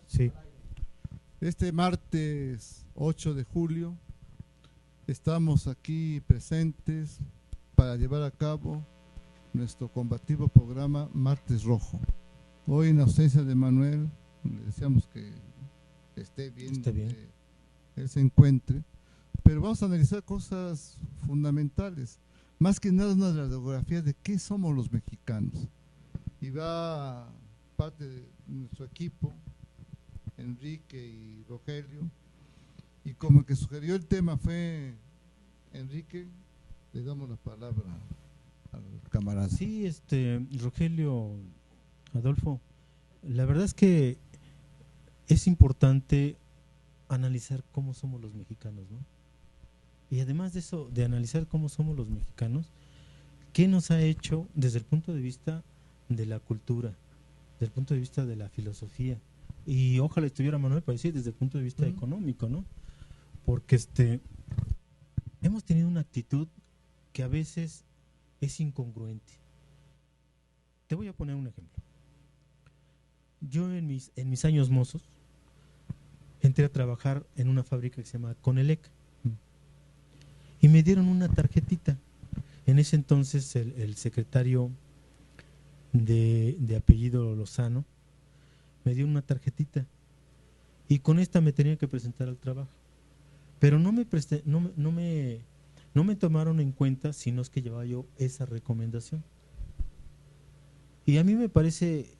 Sí. Este martes 8 de julio estamos aquí presentes para llevar a cabo nuestro combativo programa Martes Rojo. Hoy, en ausencia de Manuel, le deseamos que esté bien, Esté bien. donde él se encuentre, pero vamos a analizar cosas fundamentales, más que nada una radiografía de qué somos los mexicanos. Y va parte de nuestro equipo, Enrique y Rogelio, y como el que sugirió el tema fue Enrique, le damos la palabra al camarada. Sí, Rogelio, Adolfo, la verdad es que es importante analizar cómo somos los mexicanos, ¿no? Y además de eso, de analizar cómo somos los mexicanos, ¿qué nos ha hecho desde el punto de vista de la cultura, desde el punto de vista de la filosofía? Y ojalá estuviera Manuel para decir desde el punto de vista económico, ¿no? Porque hemos tenido una actitud que a veces es incongruente. Te voy a poner un ejemplo. Yo en mis años mozos entré a trabajar en una fábrica que se llama Conelec y me dieron una tarjetita. En ese entonces el secretario de apellido Lozano me dio una tarjetita y con esta me tenía que presentar al trabajo. Pero no me tomaron en cuenta, sino es que llevaba yo esa recomendación. Y a mí me parece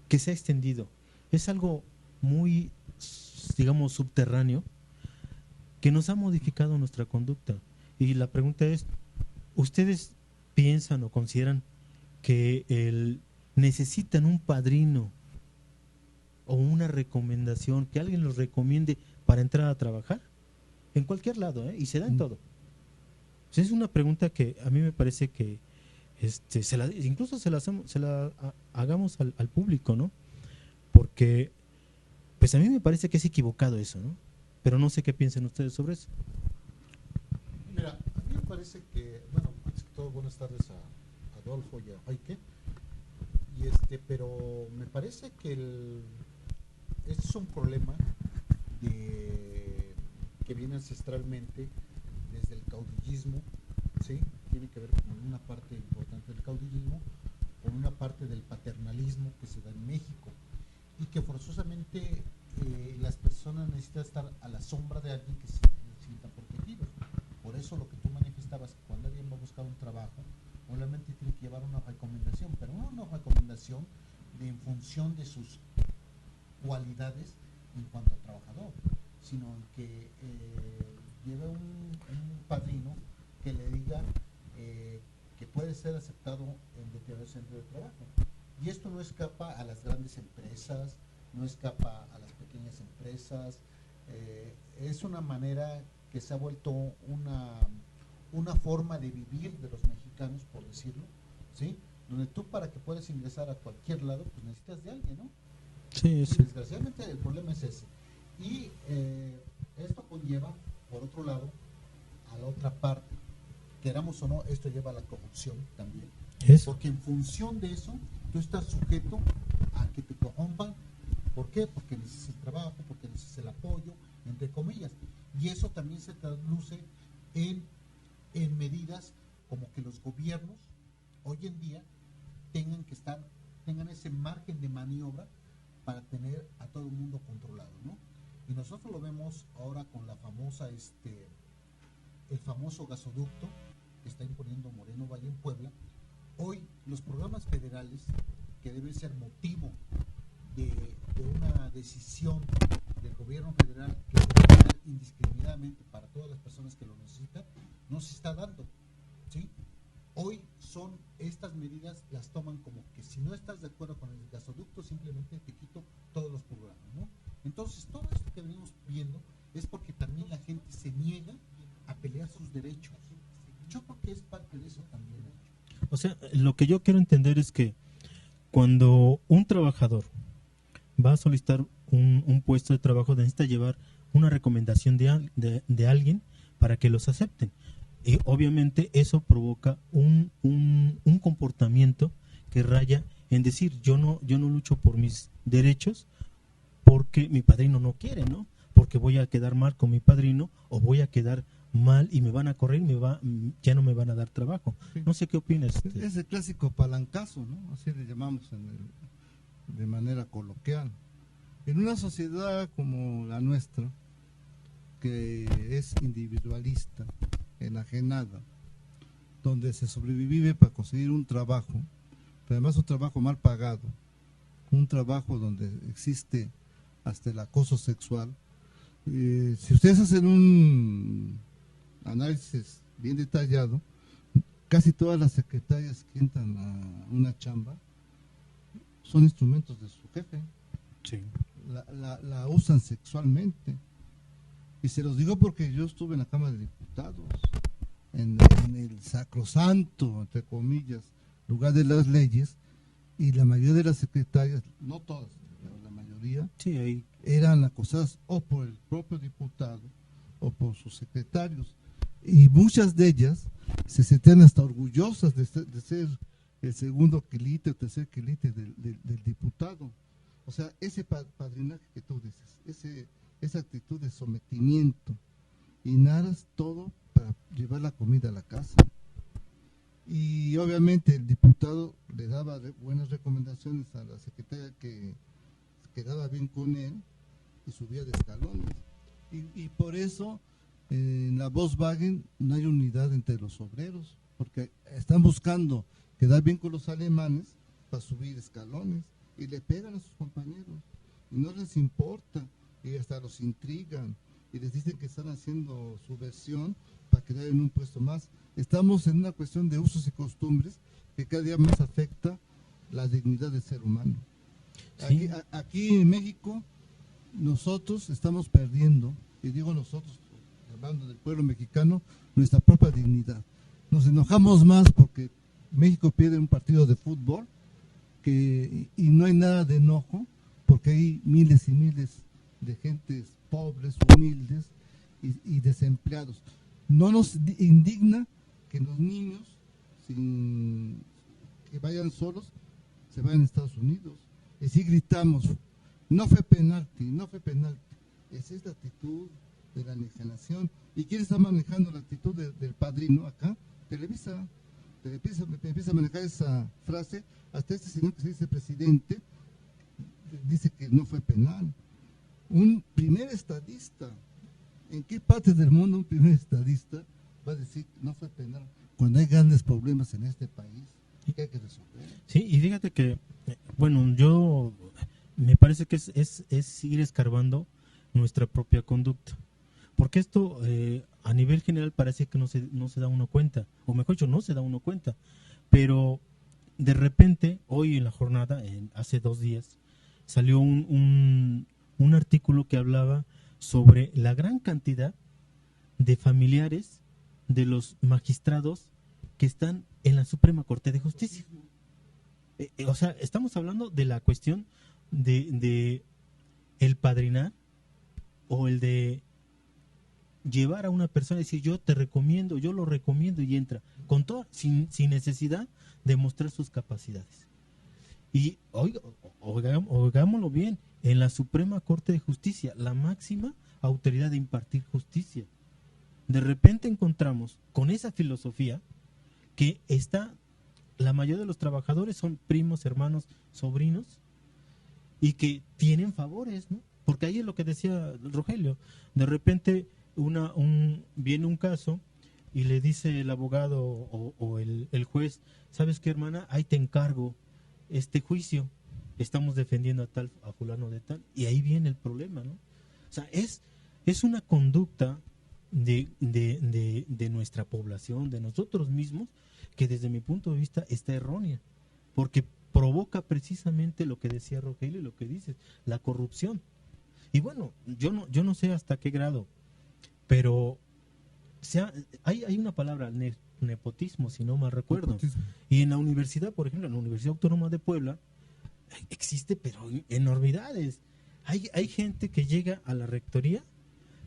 que se ha extendido. Es algo muy, digamos, subterráneo, que nos ha modificado nuestra conducta. Y la pregunta es, ¿ustedes piensan o consideran que necesitan un padrino o una recomendación, que alguien los recomiende para entrar a trabajar? En cualquier lado, y se da en todo. Es una pregunta que a mí me parece que incluso se la hagamos al público, ¿no? Porque pues a mí me parece que es equivocado eso, ¿no? Pero no sé qué piensan ustedes sobre eso. Mira, a mí me parece que, bueno, antes que todo, buenas tardes a Adolfo y a Jaike, pero me parece que este es un problema que viene ancestralmente desde el caudillismo, ¿sí? Tiene que ver con una parte importante del caudillismo, con una parte del paternalismo que se da en México y que forzosamente las personas necesitan estar a la sombra de alguien que se sientan protegidos. Por eso lo que tú manifestabas, que cuando alguien va a buscar un trabajo, obviamente tiene que llevar una recomendación, pero no una recomendación en función de sus cualidades en cuanto a trabajador, sino que lleve un padrino que le diga que puede ser aceptado en determinado centro de trabajo. Y esto no escapa a las grandes empresas, no escapa a las pequeñas empresas, es una manera que se ha vuelto una forma de vivir de los mexicanos, por decirlo, ¿sí? Donde tú, para que puedas ingresar a cualquier lado, pues necesitas de alguien, ¿no? Sí, sí. Y desgraciadamente el problema es ese. Y esto conlleva, por otro lado, a la otra parte. Queramos o no, esto lleva a la corrupción también. Porque en función de eso, tú estás sujeto a que te corrompan. ¿Por qué? Porque necesitas el trabajo, porque necesitas el apoyo, entre comillas. Y eso también se traduce en medidas como que los gobiernos hoy en día tengan ese margen de maniobra para tener a todo el mundo controlado, ¿no? Y nosotros lo vemos ahora con la famosa, el famoso gasoducto que está imponiendo Moreno Valle en Puebla. Hoy los programas federales, que deben ser motivo de una decisión del gobierno federal que se debe dar indiscriminadamente para todas las personas que lo necesitan, no se está dando, ¿sí? Hoy son estas medidas, las toman como que si no estás de acuerdo con el gasoducto, simplemente te quito todos los programas, ¿no? Entonces, todo esto que venimos viendo es porque también la gente se niega a pelear sus derechos. Yo creo que es parte de eso también. O sea, lo que yo quiero entender es que cuando un trabajador va a solicitar un puesto de trabajo, necesita llevar una recomendación de alguien para que los acepten. Y obviamente eso provoca un comportamiento que raya en decir, yo no lucho por mis derechos porque mi padrino no quiere, ¿no? Porque voy a quedar mal con mi padrino o voy a quedar mal y me van a correr y ya no me van a dar trabajo. Sí. No sé qué opinas. Es el clásico palancazo, ¿no? Así le llamamos de manera coloquial. En una sociedad como la nuestra, que es individualista, enajenada, donde se sobrevive para conseguir un trabajo, pero además un trabajo mal pagado, un trabajo donde existe hasta el acoso sexual. Si ustedes hacen un análisis bien detallado, casi todas las secretarias que entran a una chamba son instrumentos de su jefe. Sí. La usan sexualmente. Y se los digo porque yo estuve en la Cámara de Diputados, en el sacrosanto, entre comillas, lugar de las leyes, y la mayoría de las secretarias, no todas, pero la mayoría, Sí, ahí. eran acosadas o por el propio diputado o por sus secretarios. Y muchas de ellas se sentían hasta orgullosas de ser el segundo quilite o tercer quilite del diputado. O sea, ese padrinaje que tú dices, esa actitud de sometimiento, y nadas todo para llevar la comida a la casa. Y obviamente el diputado le daba buenas recomendaciones a la secretaria que quedaba bien con él y subía de escalones. Y por eso en la Volkswagen no hay unidad entre los obreros, porque están buscando quedar bien con los alemanes para subir escalones y le pegan a sus compañeros y no les importa, y hasta los intrigan y les dicen que están haciendo su versión para quedar en un puesto más. Estamos en una cuestión de usos y costumbres que cada día más afecta la dignidad del ser humano. Sí. Aquí en México nosotros estamos perdiendo, y digo nosotros, hablando del pueblo mexicano, nuestra propia dignidad. Nos enojamos más porque México pierde un partido de fútbol y no hay nada de enojo porque hay miles y miles de gentes pobres, humildes y desempleados. No nos indigna que los niños, sin que vayan solos, se vayan a Estados Unidos. Y si gritamos, no fue penalti, no fue penalti. Esa es la actitud de la anexión. ¿Y quién está manejando la actitud del padrino acá? Televisa empieza a manejar esa frase. Hasta este señor que se dice presidente dice que no fue penal. Un primer estadista, ¿en qué parte del mundo un primer estadista va a decir que no fue penal cuando hay grandes problemas en este país que hay que resolver? Sí, y fíjate que, bueno, yo me parece que es ir escarbando nuestra propia conducta, porque esto a nivel general parece que no se da uno cuenta, o mejor dicho, no se da uno cuenta, pero de repente, hoy en la jornada, hace 2 días, salió un artículo que hablaba sobre la gran cantidad de familiares de los magistrados que están en la Suprema Corte de Justicia. O sea, estamos hablando de la cuestión de el padrinar o el de llevar a una persona y decir yo te recomiendo, yo lo recomiendo y entra, con todo, sin necesidad de mostrar sus capacidades. Y oigámoslo bien, en la Suprema Corte de Justicia, la máxima autoridad de impartir justicia, de repente encontramos con esa filosofía que la mayoría de los trabajadores son primos, hermanos, sobrinos, y que tienen favores, ¿no? Porque ahí es lo que decía Rogelio, de repente viene un caso y le dice el abogado o el juez, ¿sabes qué, hermana? Ahí te encargo este juicio, estamos defendiendo a fulano de tal, y ahí viene el problema, ¿no? O sea, es una conducta de nuestra población, de nosotros mismos, que desde mi punto de vista está errónea, porque provoca precisamente lo que decía Rogelio y lo que dices, la corrupción. Y bueno, yo no sé hasta qué grado, pero hay una palabra, nepotismo, si no mal recuerdo. Nepotismo. Y en la universidad, por ejemplo, en la Universidad Autónoma de Puebla, existe, pero enormidades. Hay gente que llega a la rectoría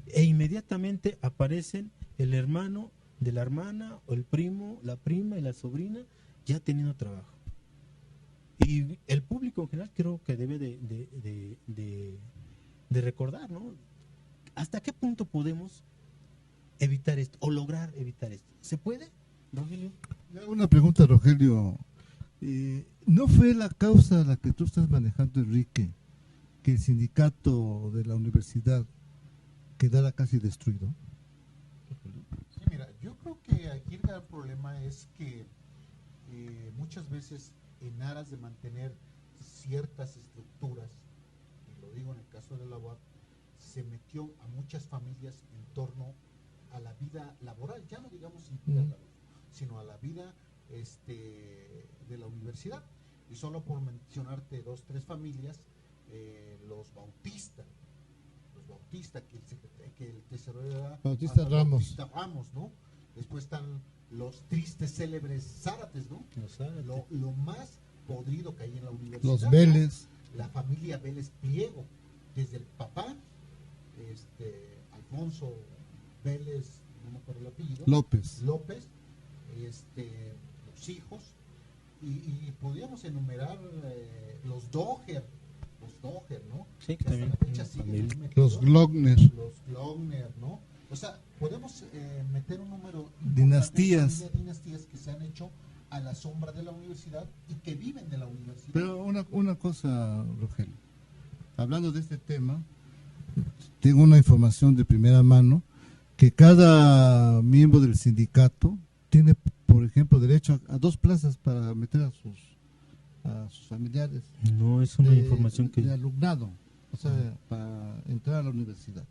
e inmediatamente aparecen el hermano de la hermana, o el primo, la prima y la sobrina ya teniendo trabajo. Y el público en general creo que debe de de recordar, ¿no? ¿Hasta qué punto podemos evitar esto o lograr evitar esto? ¿Se puede, Rogelio? Le hago una pregunta, Rogelio. ¿No fue la causa la que tú estás manejando, Enrique, que el sindicato de la universidad quedara casi destruido? Sí, mira, yo creo que aquí el gran problema es que muchas veces en aras de mantener ciertas estructuras, y lo digo en el caso de la UAP, se metió a muchas familias en torno a la vida laboral, ya no digamos vida laboral, sino a la vida de la universidad. Y solo por mencionarte 2, 3 familias, los Bautista, que el tesorero era Bautista Ramos. Bautista Ramos, ¿no? Después están los tristes, célebres Zárates, ¿no? Lo más podrido que hay en la universidad. Los Vélez. ¿No? La familia Vélez Pliego, desde el papá, Alfonso Vélez, no me acuerdo el apellido. López, los hijos, y podríamos enumerar los Doher, ¿no? Sí, que hasta la fecha siguen metidos. los Glockner, ¿no? O sea, podemos meter un número dinastías que se han hecho a la sombra de la universidad y que viven de la universidad. Pero una cosa, Rogelio, hablando de este tema, tengo una información de primera mano que cada miembro del sindicato tiene, por ejemplo, derecho a 2 plazas para meter a sus familiares. No, es una información que... de alumnado, o sea, para entrar a la universidad.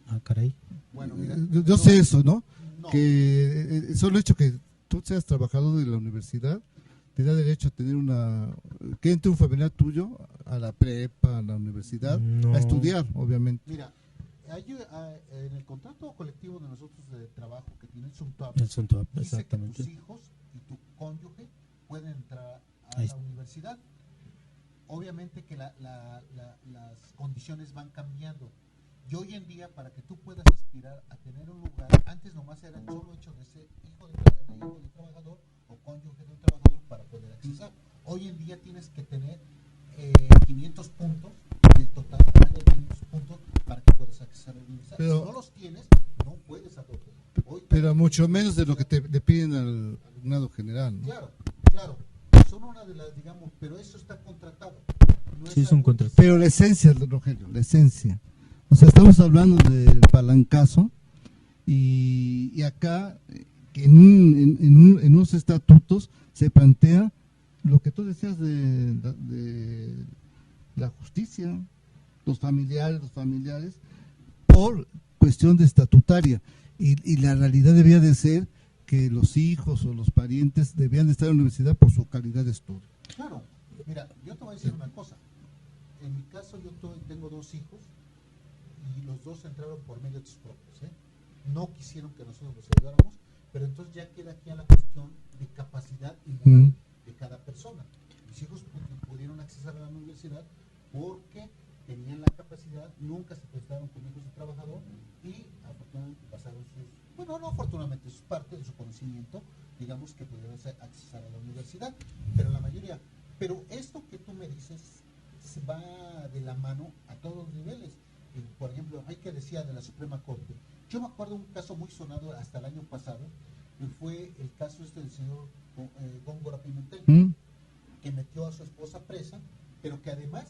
Ah, caray. Bueno, mira, yo sé eso, ¿no? Que solo el hecho que tú seas trabajador de la universidad te da derecho a tener que entre un familiar tuyo a la prepa, a la universidad, a estudiar, obviamente. Mira, en el contrato colectivo de nosotros de trabajo que tiene el SUNTUAP, dice exactamente, que tus hijos y tu cónyuge pueden entrar a la universidad. Obviamente que las condiciones van cambiando. Y hoy en día, para que tú puedas aspirar a tener un lugar, antes nomás era el solo hecho de ser hijo de trabajador o cónyuge de un trabajador para poder accesar. Hoy en día tienes que tener 500 puntos, el total de 500 puntos para que puedas accesar a la universidad. Pero, si no los tienes, no puedes adoptar. Pero mucho menos de lo que le piden al alumnado general, ¿no? Claro. Son una de las, digamos, pero eso está contratado. No sí, es un contrato. Pero la esencia, Rogelio, la esencia. O sea, estamos hablando del palancazo y acá en unos estatutos se plantea lo que tú decías de la justicia, los familiares, por cuestión de estatutaria. Y la realidad debía de ser que los hijos o los parientes debían de estar en la universidad por su calidad de estudio. Claro, mira, yo te voy a decir una cosa. En mi caso, yo tengo 2 hijos y los 2 entraron por medio de sus propios. No quisieron que nosotros los ayudáramos, pero entonces ya queda aquí a la cuestión de capacidad y moral de cada persona. Mis hijos pudieron acceder a la universidad porque tenían la capacidad, nunca se prestaron con hijos de trabajador y afortunadamente pasaron sus partes de su conocimiento, digamos que pudieron acceder a la universidad, pero esto que tú me dices se va de la mano a todos los niveles. Por ejemplo, hay que decía de la Suprema Corte. Yo me acuerdo un caso muy sonado hasta el año pasado, que fue el caso del señor Góngora Pimentel, que metió a su esposa presa, pero que además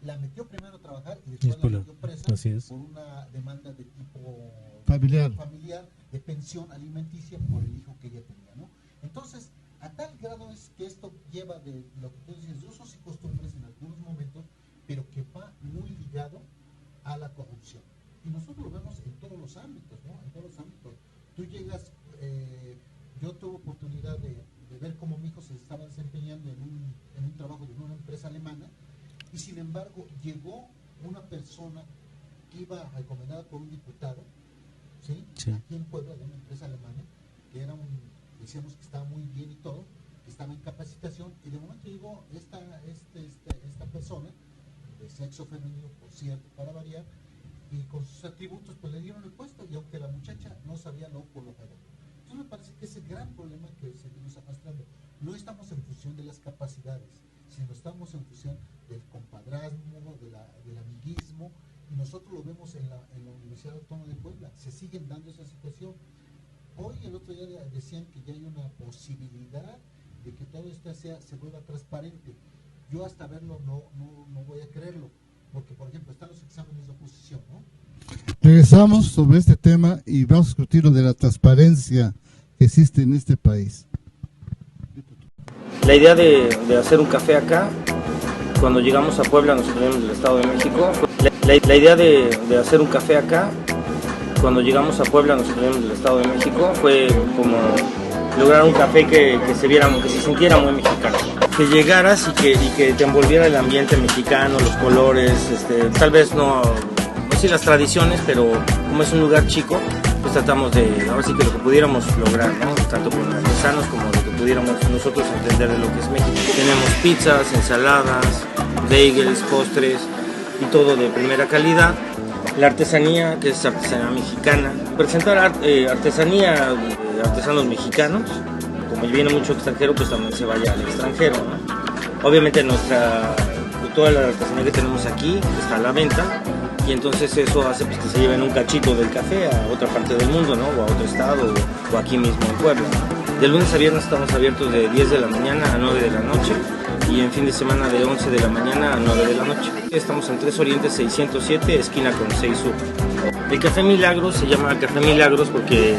la metió primero a trabajar y después la metió presa por una demanda de tipo familiar de pensión alimenticia por el hijo que ella tenía, ¿no? Entonces, a tal grado es que esto lleva de lo que tú dices, de usos y costumbres en algunos momentos, pero que va muy ligado a la corrupción. Y nosotros lo vemos en todos los ámbitos, ¿no? En todos los ámbitos. Tú llegas, yo tuve oportunidad de ver cómo mi hijo se estaba desempeñando en un trabajo de una empresa alemana, y sin embargo llegó una persona que iba recomendada por un diputado, ¿sí? Aquí en Puebla, de una empresa alemana, que era decíamos que estaba muy bien y todo, que estaba en capacitación, y de momento llegó esta persona, de sexo femenino, por cierto, para variar, y con sus atributos pues le dieron el puesto, y aunque la muchacha no sabía lo colocado. Entonces me parece que ese gran problema que seguimos arrastrando, no estamos en función de las capacidades, sino estamos en función del compadrazgo, del amiguismo, y nosotros lo vemos en la Universidad Autónoma de Puebla, se siguen dando esa situación. Hoy, el otro día decían que ya hay una posibilidad de que todo esto se vuelva transparente. Yo hasta verlo no voy a creerlo, porque por ejemplo están los exámenes de oposición, ¿no? Regresamos sobre este tema y vamos a discutir lo de la transparencia que existe en este país. La idea de hacer un café acá, cuando llegamos a Puebla, nosotros venimos del Estado de México. La idea de hacer un café acá, cuando llegamos a Puebla, nosotros venimos del Estado de México, fue como lograr un café que se sintiera muy mexicano. Que llegaras y que te envolviera el ambiente mexicano, los colores, tal vez no sí las tradiciones, pero como es un lugar chico, pues tratamos de, ahora sí que lo que pudiéramos lograr, ¿no? Tanto con artesanos como lo que pudiéramos nosotros entender de lo que es México. Tenemos pizzas, ensaladas, bagels, postres y todo de primera calidad. La artesanía, que es artesanía mexicana. Presentar artesanía de artesanos mexicanos, como viene mucho extranjero, pues también se vaya al extranjero, ¿no? Obviamente toda la artesanía que tenemos aquí está a la venta, y entonces eso hace pues, que se lleven un cachito del café a otra parte del mundo, ¿no? O a otro estado, o aquí mismo en Puebla. De lunes a viernes estamos abiertos de 10 de la mañana a 9 de la noche, y en fin de semana de 11 de la mañana a 9 de la noche. Estamos en 3 Oriente 607, esquina con 6 Sur. El Café Milagros se llama Café Milagros porque,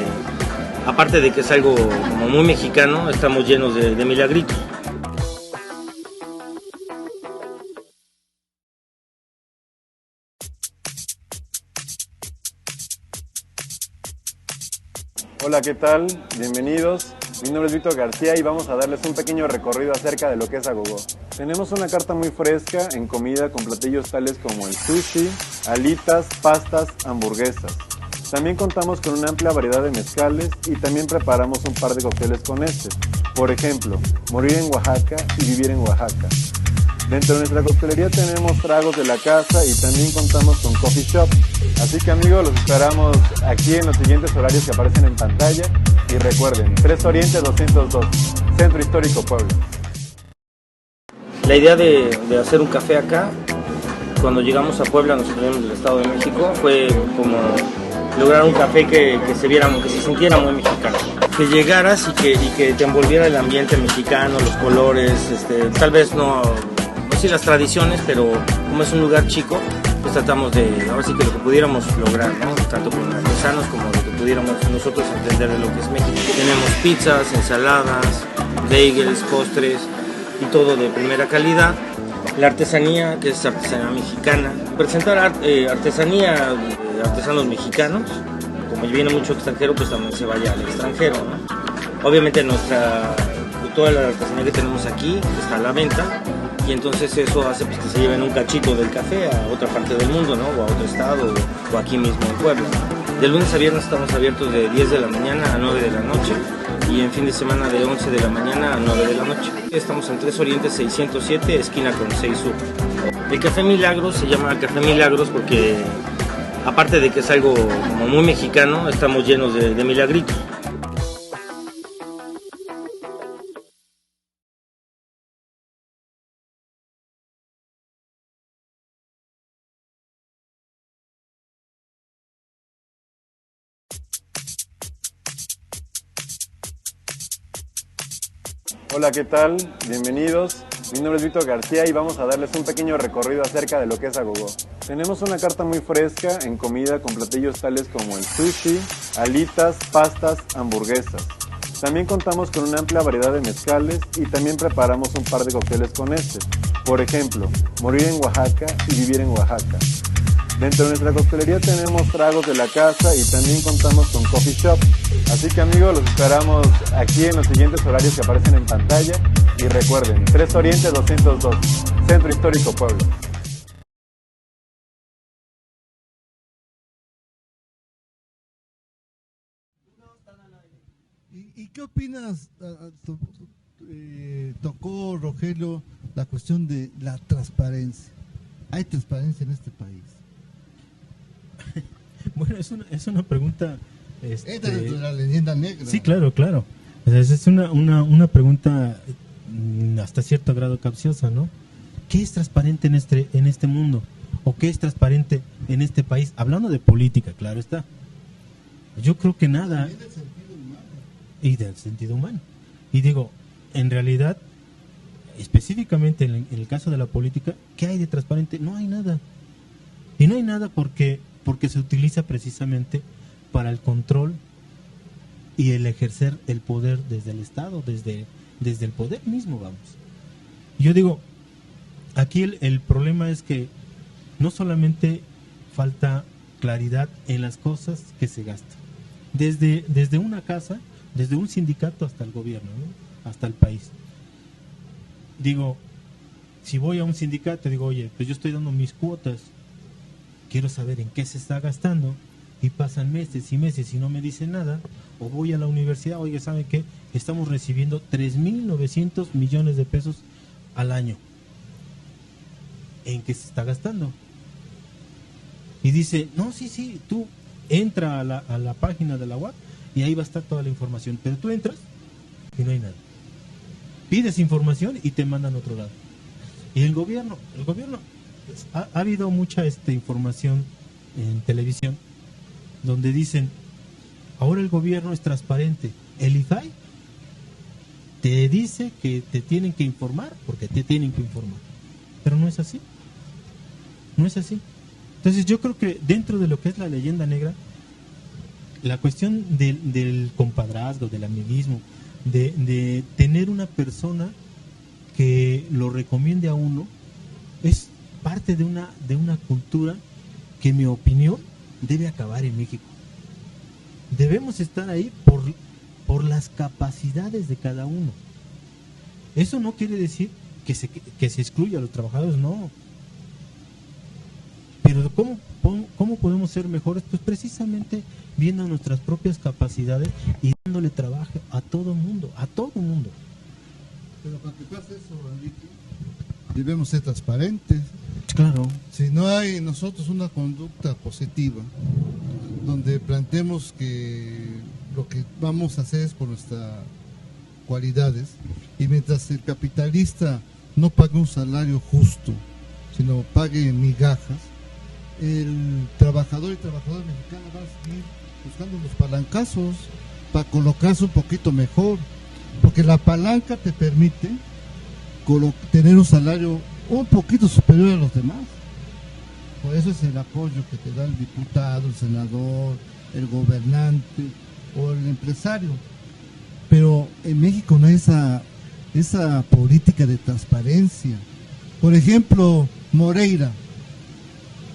aparte de que es algo como muy mexicano, estamos llenos de milagritos. Hola, ¿qué tal? Bienvenidos. Mi nombre es Víctor García y vamos a darles un pequeño recorrido acerca de lo que es Agogó. Tenemos una carta muy fresca en comida con platillos tales como el sushi, alitas, pastas, hamburguesas. También contamos con una amplia variedad de mezcales y también preparamos un par de cócteles con este. Por ejemplo, morir en Oaxaca y vivir en Oaxaca. Dentro de nuestra coctelería tenemos tragos de la casa y también contamos con coffee shop. Así que amigos, los esperamos aquí en los siguientes horarios que aparecen en pantalla. Y recuerden, 3 Oriente 202, Centro Histórico Puebla. La idea de hacer un café acá, cuando llegamos a Puebla, nosotros venimos del Estado de México, fue como lograr un café que se sintiera muy mexicano. Que llegaras y que te envolviera el ambiente mexicano, los colores, tal vez no sí las tradiciones, pero como es un lugar chico, pues tratamos de, ahora sí que lo que pudiéramos lograr, ¿no? Tanto con artesanos como lo que pudiéramos nosotros entender de lo que es México. Tenemos pizzas, ensaladas, bagels, postres y todo de primera calidad. La artesanía, que es artesanía mexicana. Presentar artesanía de artesanos mexicanos, como viene mucho extranjero, pues también se vaya al extranjero, ¿no? Obviamente toda la artesanía que tenemos aquí está a la venta, y entonces eso hace pues, que se lleven un cachito del café a otra parte del mundo, ¿no? O a otro estado, o aquí mismo en Puebla. De lunes a viernes estamos abiertos de 10 de la mañana a 9 de la noche, y en fin de semana de 11 de la mañana a 9 de la noche. Estamos en 3 Oriente 607, esquina con 6 Sur. El Café Milagros se llama Café Milagros porque, aparte de que es algo como muy mexicano, estamos llenos de milagritos. Hola, ¿qué tal? Bienvenidos. Mi nombre es Víctor García y vamos a darles un pequeño recorrido acerca de lo que es Agogó. Tenemos una carta muy fresca en comida con platillos tales como el sushi, alitas, pastas, hamburguesas. También contamos con una amplia variedad de mezcales y también preparamos un par de cócteles con este. Por ejemplo, morir en Oaxaca y vivir en Oaxaca. Dentro de nuestra coctelería tenemos tragos de la casa y también contamos con coffee shop. Así que amigos, los esperamos aquí en los siguientes horarios que aparecen en pantalla. Y recuerden, 3 Oriente 202, Centro Histórico Puebla. ¿Y qué opinas? Tocó Rogelio la cuestión de la transparencia. ¿Hay transparencia en este país? Bueno, es una pregunta... Esta es la leyenda negra. Sí, claro. O sea, es una pregunta hasta cierto grado capciosa, ¿no? ¿Qué es transparente en este mundo? ¿O qué es transparente en este país, hablando de política, claro está. Yo creo que nada. Y del sentido humano. Y digo, en realidad, específicamente en el caso de la política, ¿qué hay de transparente? No hay nada. Y no hay nada porque se utiliza precisamente para el control y el ejercer el poder desde el Estado, desde el poder mismo, vamos. Yo digo, aquí el problema es que no solamente falta claridad en las cosas que se gastan, desde una casa, desde un sindicato hasta el gobierno, ¿no? Hasta el país. Digo, si voy a un sindicato, digo, oye, pues yo estoy dando mis cuotas, quiero saber en qué se está gastando, y pasan meses y meses y no me dicen nada, o voy a la universidad, oye, ¿saben qué? Estamos recibiendo 3.900 millones de pesos al año. ¿En qué se está gastando? Y dice, no, sí, tú entra a la página de la UAP y ahí va a estar toda la información, pero tú entras y no hay nada. Pides información y te mandan a otro lado. Y el gobierno, ha habido mucha información en televisión donde dicen, ahora el gobierno es transparente. El IFAI te dice que te tienen que informar porque te tienen que informar. Pero no es así. No es así. Entonces yo creo que dentro de lo que es la leyenda negra, la cuestión del compadrazgo, del amiguismo, de tener una persona que lo recomiende a uno, es parte de una cultura que, en mi opinión, debe acabar en México. Debemos estar ahí por las capacidades de cada uno. Eso no quiere decir que se excluya a los trabajadores, no. Pero ¿cómo podemos ser mejores? Pues precisamente viendo nuestras propias capacidades y dándole trabajo a todo mundo, Pero para que pase eso, Enrique, debemos ser transparentes. Claro. Si no hay nosotros una conducta positiva, donde planteemos que lo que vamos a hacer es por nuestras cualidades, y mientras el capitalista no pague un salario justo, sino pague migajas, el trabajador y trabajadora mexicana va a seguir buscando los palancazos para colocarse un poquito mejor, porque la palanca te permite tener un salario un poquito superior a los demás. Por eso es el apoyo que te da el diputado, el senador, el gobernante o el empresario. Pero en México no hay esa política de transparencia. Por ejemplo, Moreira,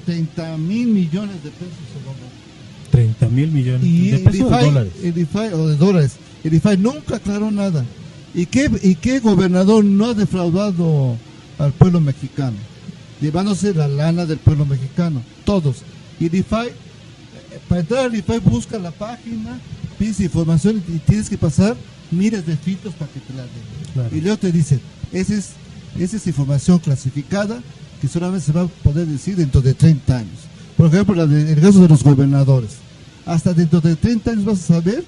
30,000 millones de pesos se robó. 30,000 millones Y de pesos o de dólares. De dólares. El IFAI nunca aclaró nada. ¿Y qué gobernador no ha defraudado al pueblo mexicano? Llevándose la lana del pueblo mexicano. Todos. Y el IFAI, para entrar al IFAI, busca la página, pides información y tienes que pasar miles de filtros para que te la den. Claro. Y luego te dicen, esa es información clasificada que solamente se va a poder decir dentro de 30 años. Por ejemplo, el caso de los gobernadores. Hasta dentro de 30 años vas a saber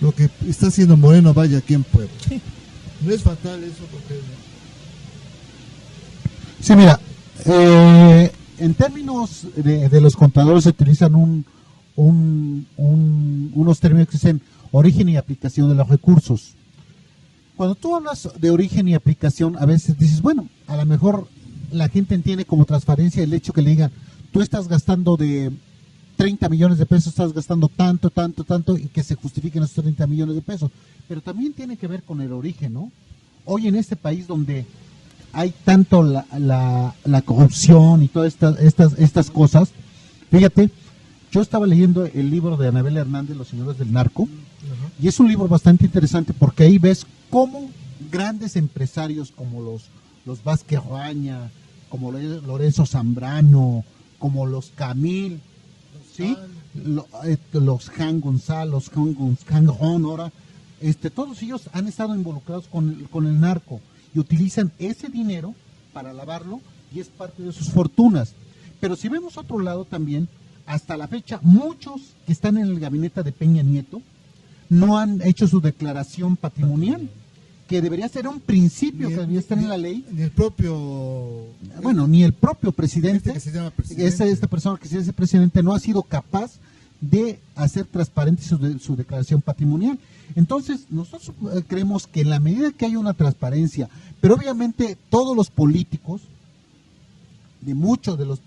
lo que está haciendo Moreno Valle aquí en Puebla. Sí. No es fatal eso, porque... Sí, mira, en términos de los contadores se utilizan unos términos que dicen origen y aplicación de los recursos. Cuando tú hablas de origen y aplicación, a veces dices, bueno, a lo mejor la gente entiende como transparencia el hecho que le digan, tú estás gastando de 30 millones de pesos, estás gastando tanto, y que se justifiquen esos 30 millones de pesos. Pero también tiene que ver con el origen, ¿no? Hoy en este país donde hay tanto la corrupción y todas estas cosas, fíjate, yo estaba leyendo el libro de Anabel Hernández, Los Señores del Narco, y es un libro bastante interesante porque ahí ves cómo grandes empresarios como los Vázquez Raña, como Lorenzo Zambrano, como los Camil, ¿sí? Los Jan González, los Jan Ron, ahora, todos ellos han estado involucrados con el narco y utilizan ese dinero para lavarlo y es parte de sus fortunas. Pero si vemos otro lado también, hasta la fecha, muchos que están en el gabinete de Peña Nieto no han hecho su declaración patrimonial. que debería ser un principio Ni que el- debería estar en ni- la ley. Ni el propio... Bueno, ni el propio presidente, que se llama presidente. esta persona que se dice presidente, no ha sido capaz de hacer transparente su declaración patrimonial. Entonces, nosotros creemos que en la medida que haya una transparencia, pero obviamente todos los políticos, de muchos de los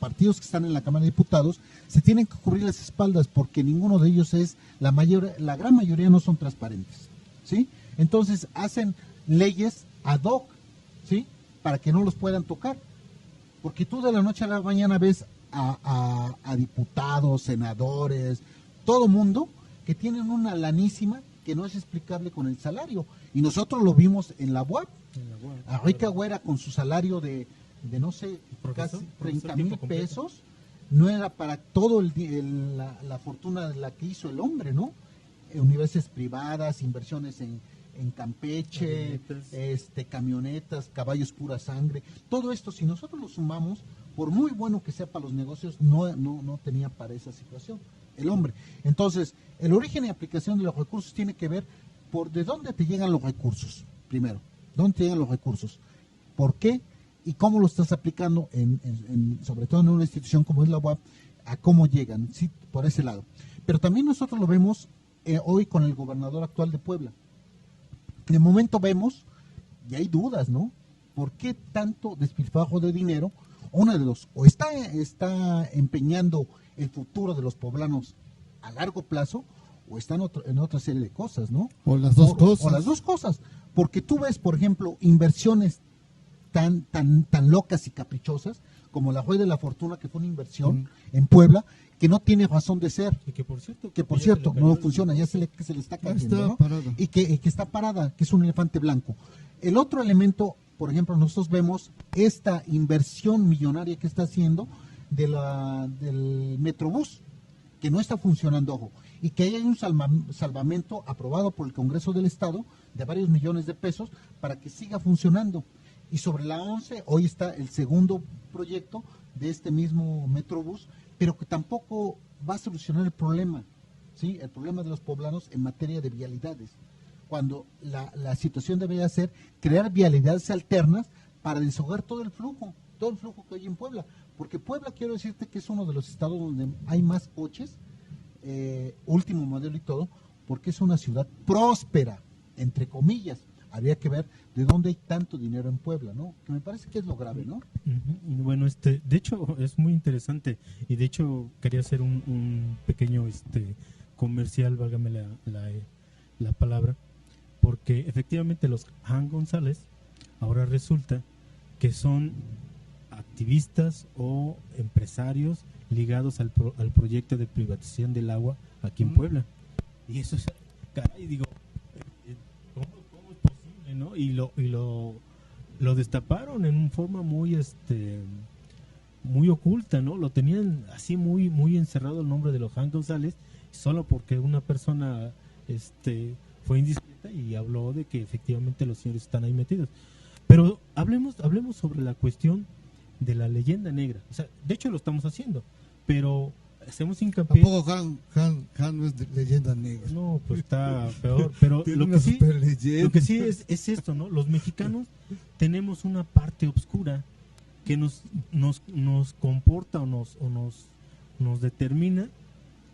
partidos que están en la Cámara de Diputados, se tienen que cubrir las espaldas porque ninguno de ellos es, la gran mayoría no son transparentes, ¿sí? Entonces hacen leyes ad hoc, ¿sí? Para que no los puedan tocar, porque tú de la noche a la mañana ves a diputados, senadores, todo mundo que tienen una lanísima que no es explicable con el salario, y nosotros lo vimos en la UAP, a Rica Güera con su salario de no sé, Profesor, casi profesor 30,000 tiempo completo. pesos, no era para todo la fortuna de la que hizo el hombre, ¿no? Universidades privadas, inversiones en Campeche, camionetas, caballos pura sangre, todo esto, si nosotros lo sumamos, por muy bueno que sea para los negocios, no tenía para esa situación el hombre. Entonces, el origen y aplicación de los recursos tiene que ver por de dónde te llegan los recursos, primero, dónde te llegan los recursos, por qué y cómo lo estás aplicando, sobre todo en una institución como es la UAP, a cómo llegan, sí, por ese lado. Pero también nosotros lo vemos hoy con el gobernador actual de Puebla. De momento vemos, y hay dudas, ¿no? ¿Por qué tanto despilfarro de dinero? Una de dos, o está empeñando el futuro de los poblanos a largo plazo, o está en otra serie de cosas, ¿no? O las dos cosas. O las dos cosas, porque tú ves, por ejemplo, inversiones tan locas y caprichosas como la Rueda de la Fortuna, que fue una inversión en Puebla que no tiene razón de ser, Y que por cierto, que por ya cierto se le cayó no el- funciona, ya se le está cayendo, Está ¿no? parada. Y que está parada, que es un elefante blanco. El otro elemento, por ejemplo, nosotros vemos esta inversión millonaria que está haciendo del Metrobús, que no está funcionando, ojo, y que hay un salvamento aprobado por el Congreso del Estado de varios millones de pesos para que siga funcionando. Y sobre la 11, hoy está el segundo proyecto de este mismo Metrobús, pero que tampoco va a solucionar el problema, ¿sí? El problema de los poblanos en materia de vialidades, cuando la situación debería ser crear vialidades alternas para desahogar todo el flujo que hay en Puebla, porque Puebla, quiero decirte que es uno de los estados donde hay más coches, último modelo y todo, porque es una ciudad próspera, entre comillas. Habría que ver de dónde hay tanto dinero en Puebla, ¿no? Que me parece que es lo grave, ¿no? Ujú. Bueno, de hecho es muy interesante, y de hecho quería hacer un pequeño comercial, válgame la palabra, porque efectivamente los Han González ahora resulta que son activistas o empresarios ligados al proyecto de privatización del agua aquí en Puebla. Y eso es, caray, digo, ¿cómo es posible, no? Y lo destaparon en una forma muy muy oculta, ¿no? Lo tenían así muy encerrado el nombre de los Han González, solo porque una persona fue indiscreta y habló de que efectivamente los señores están ahí metidos. Pero hablemos sobre la cuestión de la leyenda negra. O sea, de hecho lo estamos haciendo, pero hacemos hincapié. Tampoco Han no es de leyenda negra. No, pues está peor, pero Tiene lo una que sí, superleyenda. lo que sí es esto, ¿no? Los mexicanos tenemos una parte oscura que nos comporta o nos determina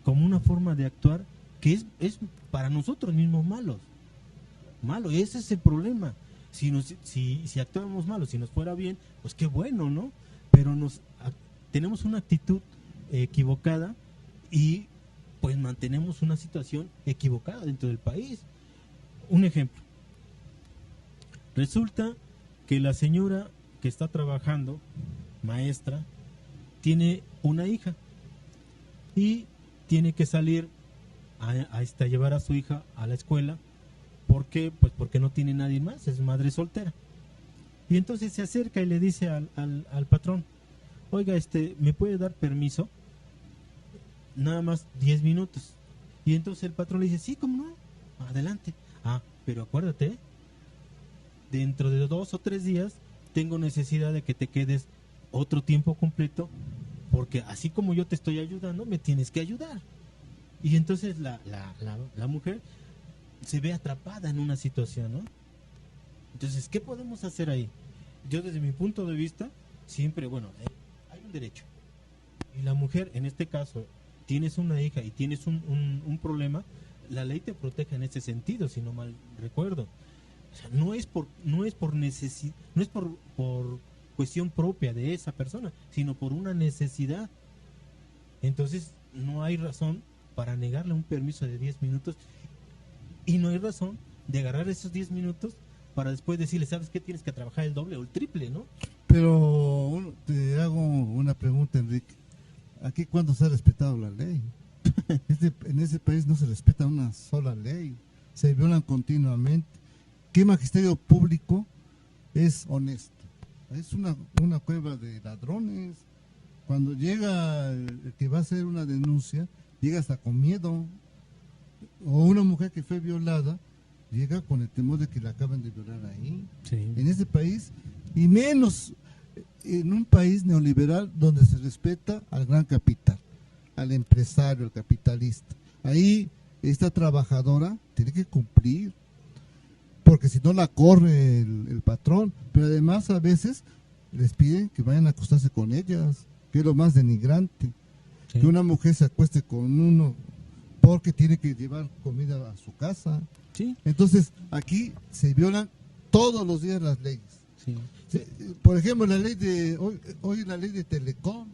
como una forma de actuar que es para nosotros mismos malo, y ese es el problema. Si actuamos malo, si nos fuera bien, pues qué bueno, ¿no? Pero tenemos una actitud equivocada y pues mantenemos una situación equivocada dentro del país. Un ejemplo, resulta que la señora que está trabajando, maestra, tiene una hija y tiene que salir a llevar a su hija a la escuela. ¿Por qué? Pues porque no tiene nadie más, es madre soltera. Y entonces se acerca y le dice al patrón: oiga, ¿me puede dar permiso? Nada más 10 minutos. Y entonces el patrón le dice: sí, ¿cómo no? Adelante. Pero acuérdate, dentro de 2 o 3 días tengo necesidad de que te quedes otro tiempo completo, porque así como yo te estoy ayudando, me tienes que ayudar. Y entonces la mujer se ve atrapada en una situación, ¿no? Entonces, ¿qué podemos hacer ahí? Yo desde mi punto de vista, siempre, bueno, hay un derecho. Y la mujer, en este caso, tienes una hija y tienes un problema, la ley te protege en ese sentido, si no mal recuerdo. O sea, no es por necesidad, no es por cuestión propia de esa persona, sino por una necesidad. Entonces, no hay razón para negarle un permiso de 10 minutos y no hay razón de agarrar esos 10 minutos para después decirle, ¿sabes qué? Tienes que trabajar el doble o el triple, ¿no? Pero te hago una pregunta, Enrique. ¿Aquí cuándo se ha respetado la ley? En ese país no se respeta una sola ley. Se violan continuamente. ¿Qué magisterio público es honesto? Es una cueva de ladrones. Cuando llega el que va a hacer una denuncia, llega hasta con miedo. O una mujer que fue violada, llega con el temor de que la acaban de violar ahí. Sí. En ese país, y menos en un país neoliberal donde se respeta al gran capital, al empresario, al capitalista. Ahí esta trabajadora tiene que cumplir, porque si no la corre el patrón, pero además a veces les piden que vayan a acostarse con ellas, que es lo más denigrante, Sí. que una mujer se acueste con uno porque tiene que llevar comida a su casa. Sí, Entonces aquí se violan todos los días las leyes. sí. Por ejemplo, la ley de hoy la ley de Telecom,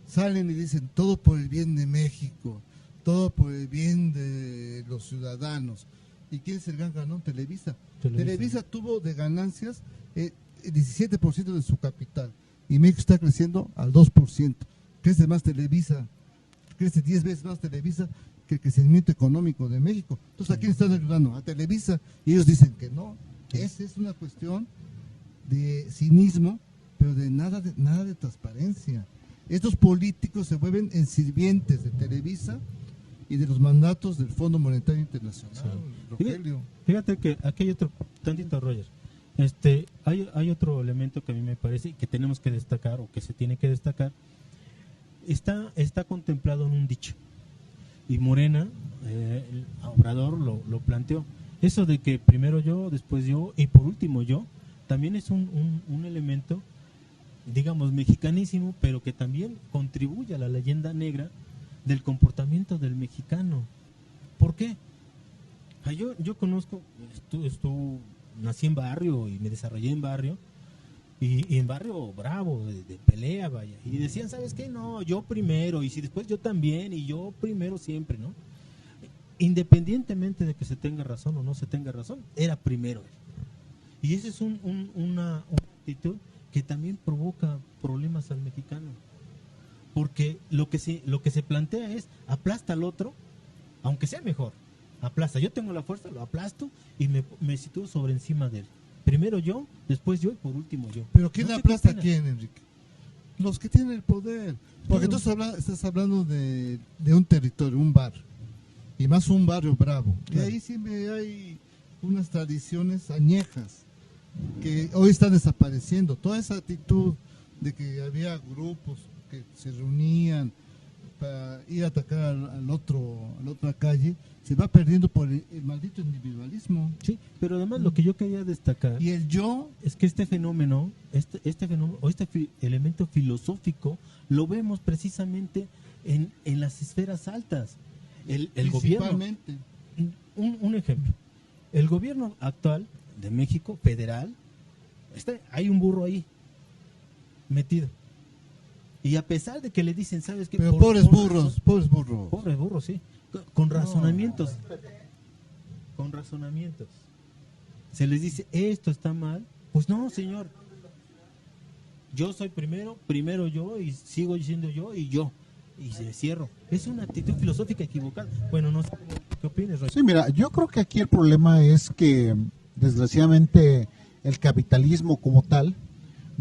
salen y dicen todo por el bien de México, todo por el bien de los ciudadanos. ¿Y quién es el gran ganón? Televisa. Televisa tuvo de ganancias el 17% de su capital y México está creciendo al 2%. Crece más Televisa, crece 10 veces más Televisa que el crecimiento económico de México. Entonces, ¿a quién están ayudando? A Televisa. Y ellos dicen que no. Esa es una cuestión de cinismo, pero de nada de transparencia. Estos políticos se vuelven en sirvientes de Televisa y de los mandatos del Fondo Monetario Internacional. Sí. Rogelio. Fíjate que aquí hay otro, tantito Roger, hay otro elemento que a mí me parece que tenemos que destacar o que se tiene que destacar. Está contemplado en un dicho y Morena, el Obrador lo planteó. Eso de que primero yo, después yo y por último yo, también es un elemento, digamos, mexicanísimo, pero que también contribuye a la leyenda negra del comportamiento del mexicano. ¿Por qué? Yo conozco, nací en barrio y me desarrollé en barrio, y en barrio bravo, de pelea, vaya, y decían, ¿sabes qué? No, yo primero, y si después yo también, y yo primero siempre, ¿no? Independientemente de que se tenga razón o no se tenga razón, era primero él. Y esa es una actitud que también provoca problemas al mexicano. Porque lo que se plantea es aplasta al otro, aunque sea mejor. Aplasta. Yo tengo la fuerza, lo aplasto y me sitúo sobre encima de él. Primero yo, después yo y por último yo. ¿Pero quién No sé aplasta a qué quién, Enrique? Los que tienen el poder. Porque tú estás hablando de un territorio, un barrio. Y más un barrio bravo. Claro. Y ahí siempre hay unas tradiciones añejas que hoy están desapareciendo. Toda esa actitud de que había grupos que se reunían para ir a atacar a la otra calle, se va perdiendo por el maldito individualismo. Sí, pero además lo que yo quería destacar Y el yo, es que este fenómeno o elemento filosófico lo vemos precisamente en las esferas altas. El gobierno, principalmente. un ejemplo, el gobierno actual de México, federal, hay un burro ahí metido. Y a pesar de que le dicen, ¿sabes qué? Pero pobres burros. Pobres burros, sí. Con razonamientos. Con razonamientos. Se les dice, esto está mal. Pues no, señor. Yo soy primero yo, y sigo siendo yo, y yo. Y se cierro. Es una actitud filosófica equivocada. Bueno, no sé qué opinas, Roy. Sí, mira, yo creo que aquí el problema es que desgraciadamente el capitalismo como tal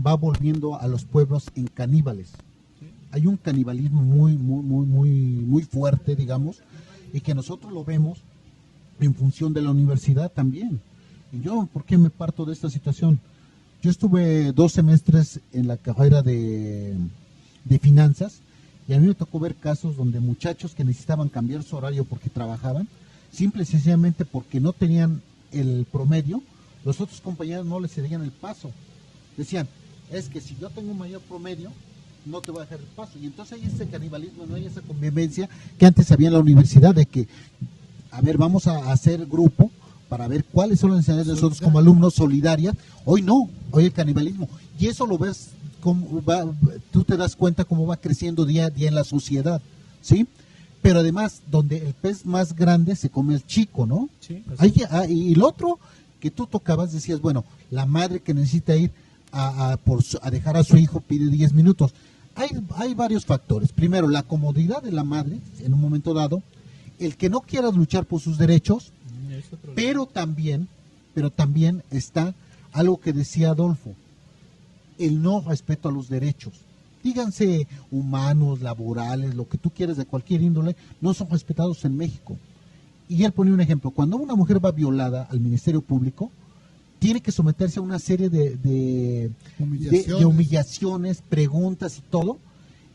va volviendo a los pueblos en caníbales. Hay un canibalismo muy fuerte, digamos, y que nosotros lo vemos en función de la universidad también. Y yo, ¿por qué me parto de esta situación? Yo estuve 2 semestres en la carrera de finanzas y a mí me tocó ver casos donde muchachos que necesitaban cambiar su horario porque trabajaban, simple y sencillamente porque no tenían el promedio, los otros compañeros no le cedían el paso. Decían, es que si yo tengo un mayor promedio, no te voy a dejar el paso. Y entonces hay ese canibalismo, no hay esa convivencia que antes había en la universidad de que, a ver, vamos a hacer grupo para ver cuáles son las necesidades de nosotros como alumnos, solidarias. Hoy no, hoy el canibalismo. Y eso lo ves, cómo va, tú te das cuenta cómo va creciendo día a día en la sociedad, ¿sí? Pero además, donde el pez más grande se come el chico, ¿no? Sí, Y el otro que tú tocabas, decías, bueno, la madre que necesita ir a dejar a su hijo pide 10 minutos. Hay varios factores. Primero, la comodidad de la madre, en un momento dado, el que no quiera luchar por sus derechos, pero también está algo que decía Adolfo, el no respeto a los derechos. Díganse humanos, laborales, lo que tú quieras de cualquier índole, no son respetados en México. Y él ponía un ejemplo, cuando una mujer va violada al Ministerio Público, tiene que someterse a una serie de humillaciones, preguntas y todo,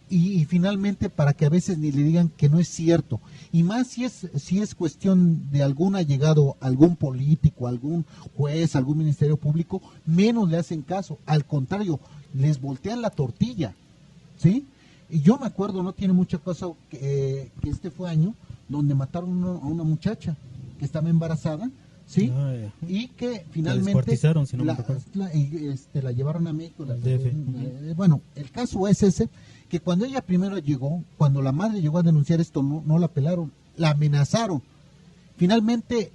y finalmente para que a veces ni le digan que no es cierto. Y más si es cuestión de algún allegado, algún político, algún juez, algún Ministerio Público, menos le hacen caso. Al contrario, les voltean la tortilla, ¿sí? Y yo me acuerdo, no tiene mucha cosa, que este fue año, donde mataron a una muchacha que estaba embarazada, ¿sí? Y que finalmente la descuartizaron, si no me recuerdo. La llevaron a México. Bueno, el caso es ese, que cuando ella primero llegó, cuando la madre llegó a denunciar esto, no la pelaron, la amenazaron. Finalmente,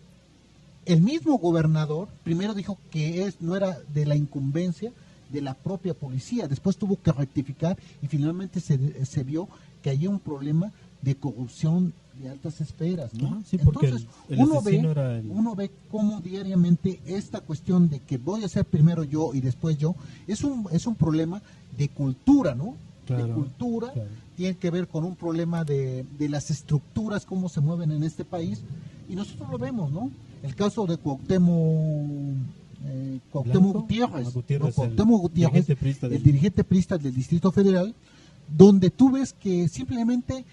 el mismo gobernador primero dijo que no era de la incumbencia de la propia policía, después tuvo que rectificar y finalmente se vio que había un problema de corrupción de altas esferas, ¿no? Sí, porque entonces el uno ve cómo diariamente esta cuestión de que voy a ser primero yo y después yo es un problema de cultura, ¿no? Claro, de cultura, claro. Tiene que ver con un problema de las estructuras, cómo se mueven en este país, y nosotros lo vemos, ¿no? El caso de Cuauhtémoc Gutiérrez, el dirigente priista del Distrito Federal, donde tú ves que simplemente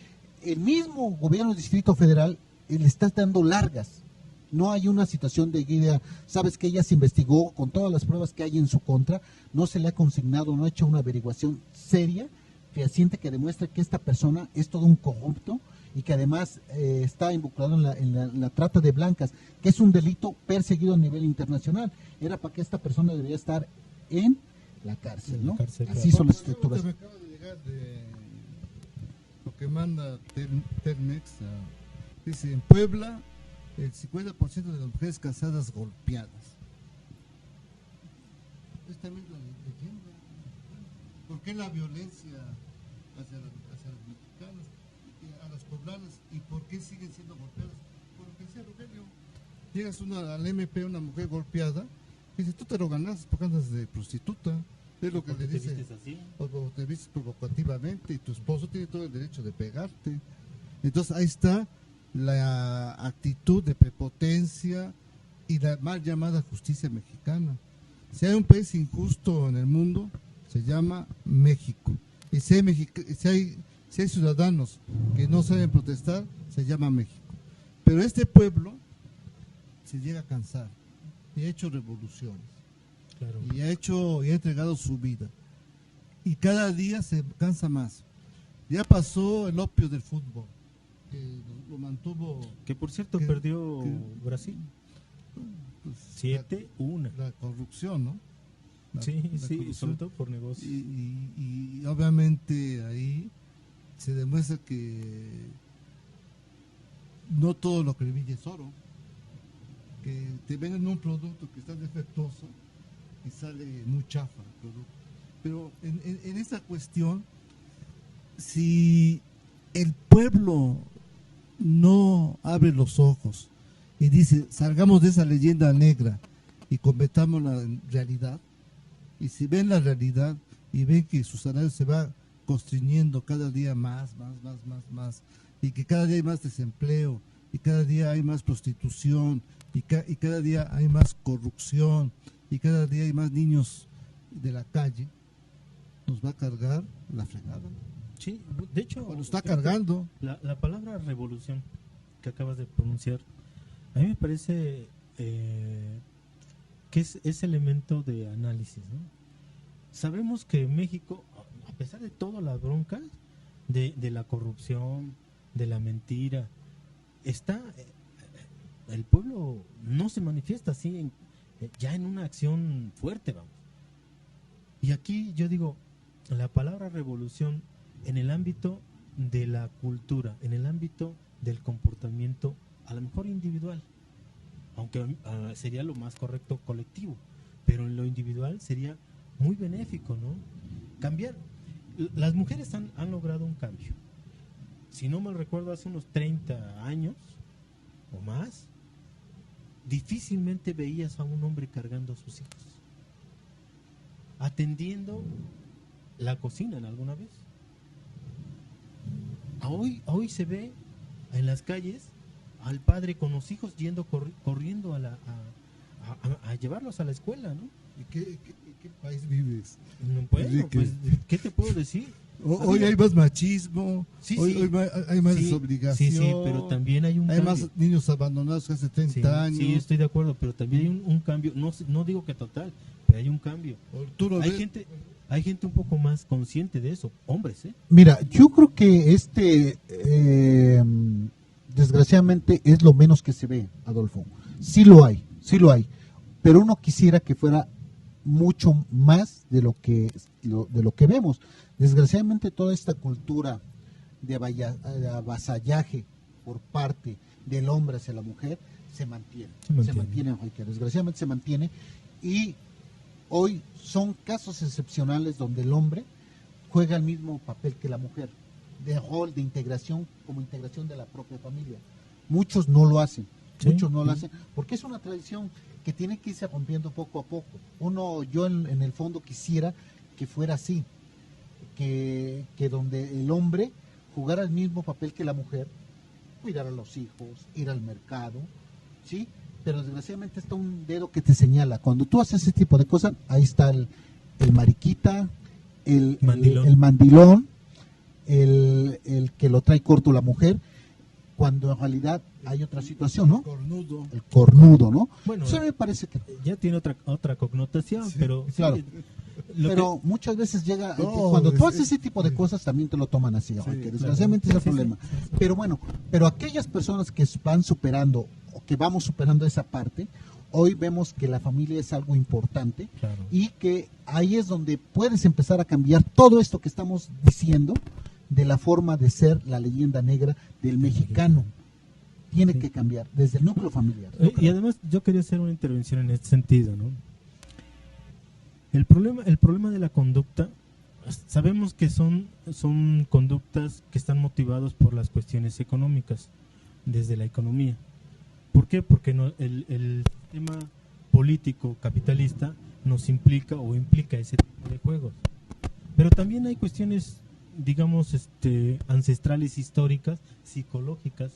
el mismo gobierno del Distrito Federal le está dando largas. No hay una situación de guía, sabes que ella se investigó con todas las pruebas que hay en su contra, no se le ha consignado, no ha hecho una averiguación seria, fehaciente, que demuestre que esta persona es todo un corrupto y que además está involucrado en la trata de blancas, que es un delito perseguido a nivel internacional. Era para que esta persona debería estar en la cárcel, ¿no? Así son las estructuras. Me acaba de llegar de lo que manda Telmex. Dice, en Puebla, el 50% de las mujeres casadas golpeadas. Es también la leyenda. ¿Por qué la violencia hacia los mexicanos, a las poblanas, y por qué siguen siendo golpeadas? Por lo que decía Rogelio, llegas al MP, una mujer golpeada, y dice, tú te lo ganas porque andas de prostituta, es lo que le dice, o te vistes provocativamente, y tu esposo tiene todo el derecho de pegarte. Entonces ahí está la actitud de prepotencia y la mal llamada justicia mexicana. Si hay un país injusto en el mundo, se llama México. Y si hay ciudadanos que no saben protestar, se llama México. Pero este pueblo se llega a cansar y ha hecho revoluciones. Claro. Y ha entregado su vida. Y cada día se cansa más. Ya pasó el opio del fútbol, que lo mantuvo. Que por cierto perdió Brasil. Pues, 7-1. La corrupción, ¿no? Sí, corrupción. sobre todo por negocio. Y obviamente ahí se demuestra que no todo lo que brilla es oro, que te venden un producto que está defectuoso y sale muy chafa el producto. Pero en esta cuestión, si el pueblo no abre los ojos y dice, salgamos de esa leyenda negra y convertamos la realidad, y si ven la realidad y ven que su salario se va constriñendo cada día más, y que cada día hay más desempleo, y cada día hay más prostitución, y cada día hay más corrupción, y cada día hay más niños de la calle, nos va a cargar la fregada. Sí, de hecho, Cuando está cargando. La palabra revolución que acabas de pronunciar, a mí me parece que es elemento de análisis, ¿no? Sabemos que México, a pesar de todas las broncas, de la corrupción, de la mentira, el pueblo no se manifiesta así ya en una acción fuerte, vamos. Y aquí yo digo, la palabra revolución en el ámbito de la cultura, en el ámbito del comportamiento, a lo mejor individual, aunque sería lo más correcto colectivo, pero en lo individual sería muy benéfico, ¿no? Cambiar. Las mujeres han logrado un cambio. Si no me recuerdo, hace unos 30 años o más, difícilmente veías a un hombre cargando a sus hijos, atendiendo la cocina en alguna vez. Hoy se ve en las calles al padre con los hijos yendo corriendo a llevarlos a la escuela, ¿no? ¿En qué país vives? Bueno, Enrique? pues, ¿qué te puedo decir? Hoy hay más machismo, Sí, hoy hay más desobligación, Sí, pero también hay un hay cambio. más niños abandonados que hace 30 Sí, años. sí, estoy de acuerdo, pero también hay un cambio, no digo que total, pero hay un cambio. Tú lo ves. Hay gente un poco más consciente de eso, hombres, ¿eh? Mira, yo creo que desgraciadamente es lo menos que se ve, Adolfo. Sí lo hay, pero uno quisiera que fuera mucho más de lo que vemos. Desgraciadamente toda esta cultura de avasallaje por parte del hombre hacia la mujer se mantiene, Enrique, desgraciadamente se mantiene, y hoy son casos excepcionales donde el hombre juega el mismo papel que la mujer, de rol, de integración, como integración de la propia familia. Muchos no lo hacen, porque es una tradición que tiene que irse rompiendo poco a poco. Yo en el fondo quisiera que fuera así, que donde el hombre jugara el mismo papel que la mujer, cuidar a los hijos, ir al mercado, ¿sí? Pero desgraciadamente está un dedo que te señala. Cuando tú haces ese tipo de cosas, ahí está el mariquita, el mandilón, el que lo trae corto la mujer, cuando en realidad hay otra situación, ¿no? El cornudo, ¿no? Bueno, eso me parece que ya tiene otra connotación, Sí, pero claro. sí, Pero muchas veces llega, No, cuando tú haces ese tipo de cosas también te lo toman así, que desgraciadamente es el problema. Pero bueno, pero aquellas personas que van superando o que vamos superando esa parte, hoy vemos que la familia es algo importante, claro, y que ahí es donde puedes empezar a cambiar todo esto que estamos diciendo de la forma de ser la leyenda negra del mexicano. Tiene que cambiar desde el núcleo familiar. Y además yo quería hacer una intervención en este sentido, ¿no? El problema de la conducta, sabemos que son conductas que están motivadas por las cuestiones económicas, desde la economía. ¿Por qué? Porque el sistema político capitalista nos implica ese tipo de juegos. Pero también hay cuestiones, digamos, ancestrales, históricas, psicológicas,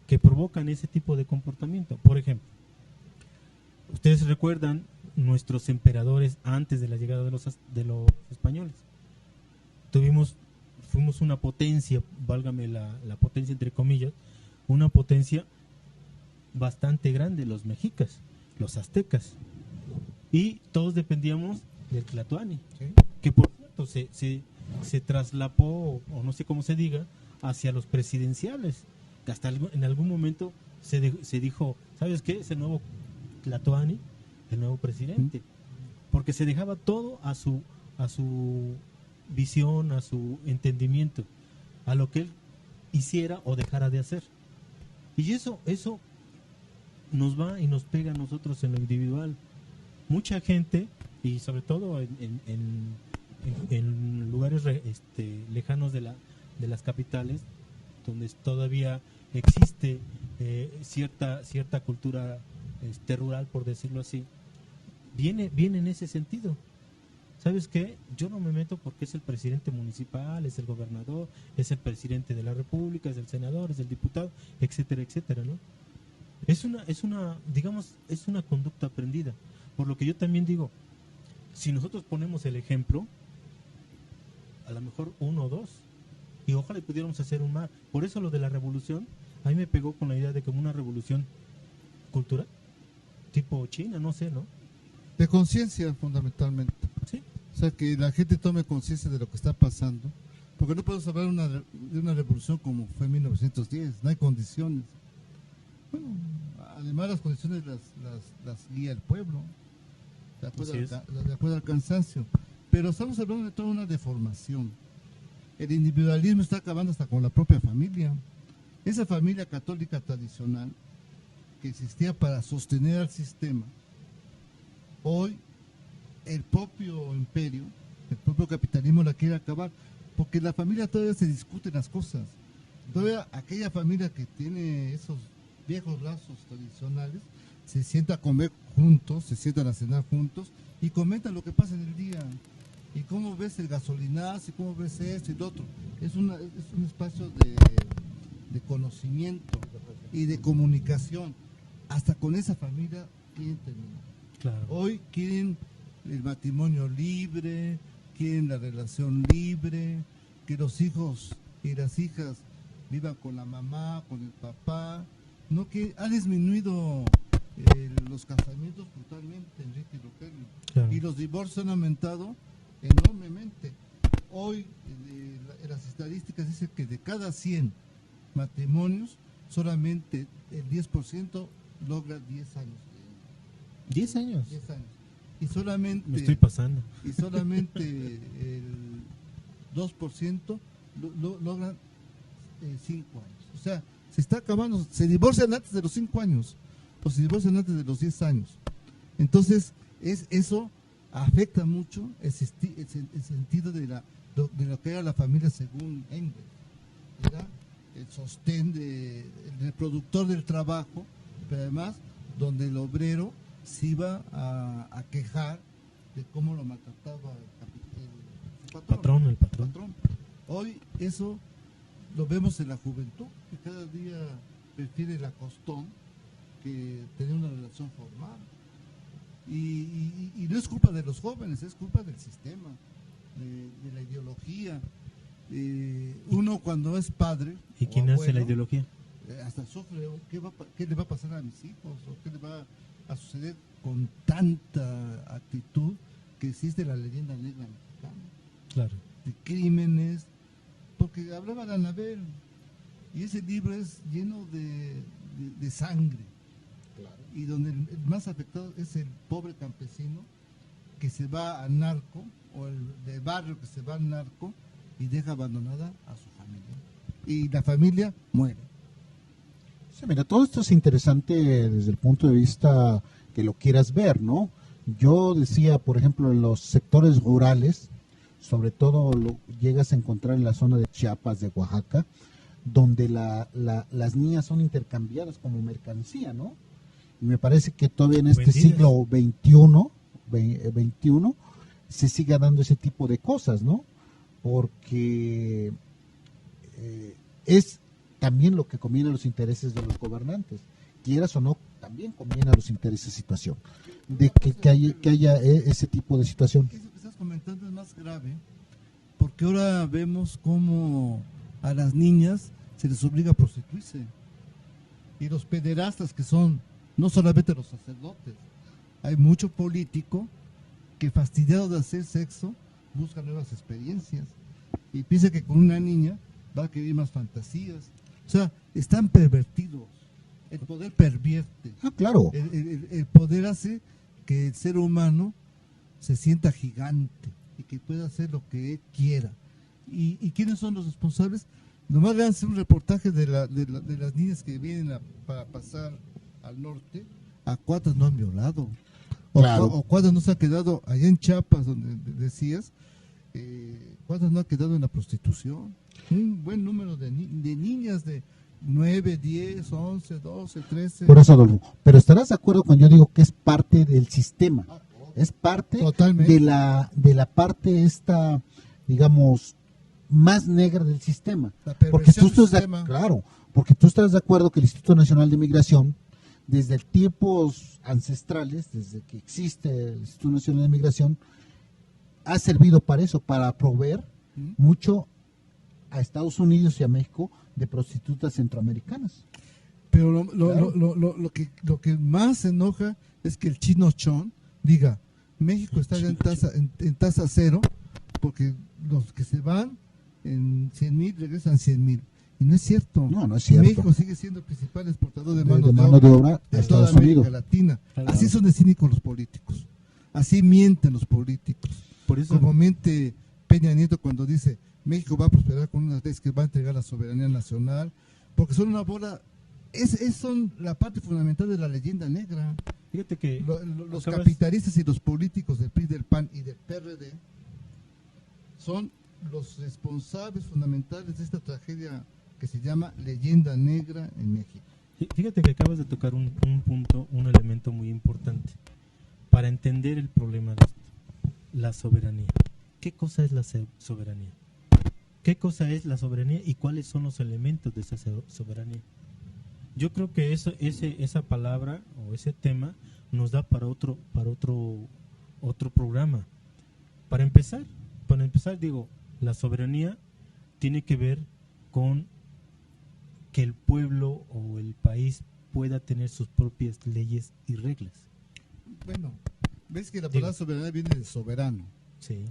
que provocan ese tipo de comportamiento. Por ejemplo, ustedes recuerdan nuestros emperadores antes de la llegada de los españoles. Fuimos una potencia, válgame la potencia entre comillas, una potencia bastante grande, los mexicas, los aztecas, y todos dependíamos del Tlatoani, que por cierto se traslapó, o no sé cómo se diga, hacia los presidenciales. Hasta en algún momento se dijo, ¿sabes qué? Es el nuevo Tlatoani, el nuevo presidente, porque se dejaba todo a su visión, a su entendimiento, a lo que él hiciera o dejara de hacer. Y eso nos va y nos pega a nosotros en lo individual. Mucha gente, y sobre todo en lugares lejanos de las capitales, donde todavía existe cierta cultura rural, por decirlo así, viene en ese sentido. ¿Sabes qué? Yo no me meto porque es el presidente municipal, es el gobernador, es el presidente de la república, es el senador, es el diputado, etcétera, etcétera, ¿no? Es una conducta aprendida. Por lo que yo también digo, si nosotros ponemos el ejemplo, a lo mejor 1 o 2, y ojalá pudiéramos hacer un mar. Por eso lo de la revolución, a mí me pegó con la idea de como una revolución cultural, tipo China, no sé, ¿no? De conciencia, fundamentalmente. Sí. O sea, que la gente tome conciencia de lo que está pasando, porque no podemos hablar de una revolución como fue en 1910, no hay condiciones. Bueno, además las condiciones las guía el pueblo, de acuerdo al cansancio. Pero estamos hablando de toda una deformación. El individualismo está acabando hasta con la propia familia. Esa familia católica tradicional que existía para sostener al sistema, hoy el propio imperio, el propio capitalismo la quiere acabar, porque la familia todavía se discuten las cosas. Todavía aquella familia que tiene esos viejos lazos tradicionales se sienta a comer juntos, se sientan a cenar juntos y comentan lo que pasa en el día. Y cómo ves el gasolinazo, y cómo ves esto y lo otro. Es un espacio de conocimiento y de comunicación. Hasta con esa familia quieren terminar. Claro. Hoy quieren el matrimonio libre, quieren la relación libre, que los hijos y las hijas vivan con la mamá, con el papá. No, que ha disminuido los casamientos brutalmente, Enrique y Rogelio. Claro. Y los divorcios han aumentado enormemente. Hoy las estadísticas dicen que de cada 100 matrimonios, solamente el 10% logra 10 años. 10 años. 10 años. Y solamente, Me estoy pasando. Y solamente el 2% logran 5 años. O sea, se está acabando. Se divorcian antes de los 5 años o se divorcian antes de los 10 años. Entonces, eso afecta mucho el sentido de lo que era la familia según Engels. Era el sostén, el reproductor del trabajo, pero además donde el obrero se iba a quejar de cómo lo maltrataba el patrón. Hoy eso lo vemos en la juventud, que cada día prefiere el acostón que tener una relación formal. Y no es culpa de los jóvenes, es culpa del sistema, de la ideología. Uno cuando es padre... ¿Y quién hace la ideología? Hasta sufre, ¿qué le va a pasar a mis hijos? ¿O qué le va a suceder con tanta actitud que existe la leyenda negra mexicana? Claro. De crímenes, porque hablaba de Anabel, y ese libro es lleno de sangre. Claro. Y donde el más afectado es el pobre campesino que se va al narco, o el de barrio que se va al narco y deja abandonada a su familia. Y la familia muere. Sí, mira, todo esto es interesante desde el punto de vista que lo quieras ver, ¿no? Yo decía, por ejemplo, en los sectores rurales, sobre todo lo llegas a encontrar en la zona de Chiapas, de Oaxaca, donde las niñas son intercambiadas como mercancía, ¿no? Y me parece que todavía en este siglo XXI se siga dando ese tipo de cosas, ¿no? Porque es también lo que conviene a los intereses de los gobernantes, quieras o no, también conviene a los intereses de situación, de que haya ese tipo de situación. Eso que estás comentando es más grave, porque ahora vemos cómo a las niñas se les obliga a prostituirse, y los pederastas que son no solamente los sacerdotes, hay mucho político que fastidiado de hacer sexo busca nuevas experiencias y piensa que con una niña va a querer más fantasías. O sea, están pervertidos. El poder pervierte. Ah, claro. El poder hace que el ser humano se sienta gigante y que pueda hacer lo que él quiera. ¿Y quiénes son los responsables? Nomás le hacen un reportaje de las niñas que vienen para pasar al norte. ¿A cuántas no han violado? Claro. ¿O cuántas no se han quedado allá en Chiapas, donde decías? ¿Cuántas no han quedado en la prostitución? Un buen número de niñas de 9, 10, 11, 12, 13. Por eso, Adolfo, pero estarás de acuerdo cuando yo digo que es parte del sistema, es parte Totalmente. de la parte esta, digamos, más negra del sistema. La Porque perversión tú del estás sistema. claro, porque tú estás de acuerdo que el Instituto Nacional de Migración, desde tiempos ancestrales, desde que existe el Instituto Nacional de Migración, ha servido para eso, para proveer mucho a Estados Unidos y a México de prostitutas centroamericanas. Pero lo que más enoja es que el chino Chon diga, México está ya en tasa cero, porque los que se van en 100,000 regresan 100,000. Y no es cierto. No es cierto. México sigue siendo el principal exportador de mano de obra a de toda Estados América Unidos. Latina. Claro. Así son de cínicos los políticos. Así mienten los políticos. Por eso, Como miente Peña Nieto cuando dice México va a prosperar con unas leyes que va a entregar la soberanía nacional, porque son una bola, son la parte fundamental de la leyenda negra. fíjate que Los acabas- capitalistas y los políticos del PRI, del PAN y del PRD son los responsables fundamentales de esta tragedia que se llama leyenda negra en México. Fíjate que acabas de tocar un punto, un elemento muy importante para entender el problema de esto, la soberanía. ¿Qué cosa es la soberanía? ¿Qué cosa es la soberanía y cuáles son los elementos de esa soberanía? Yo creo que esa palabra o ese tema nos da para otro programa. Para empezar, digo, la soberanía tiene que ver con que el pueblo o el país pueda tener sus propias leyes y reglas. Bueno, ves que la palabra soberanía viene de soberano. Sí,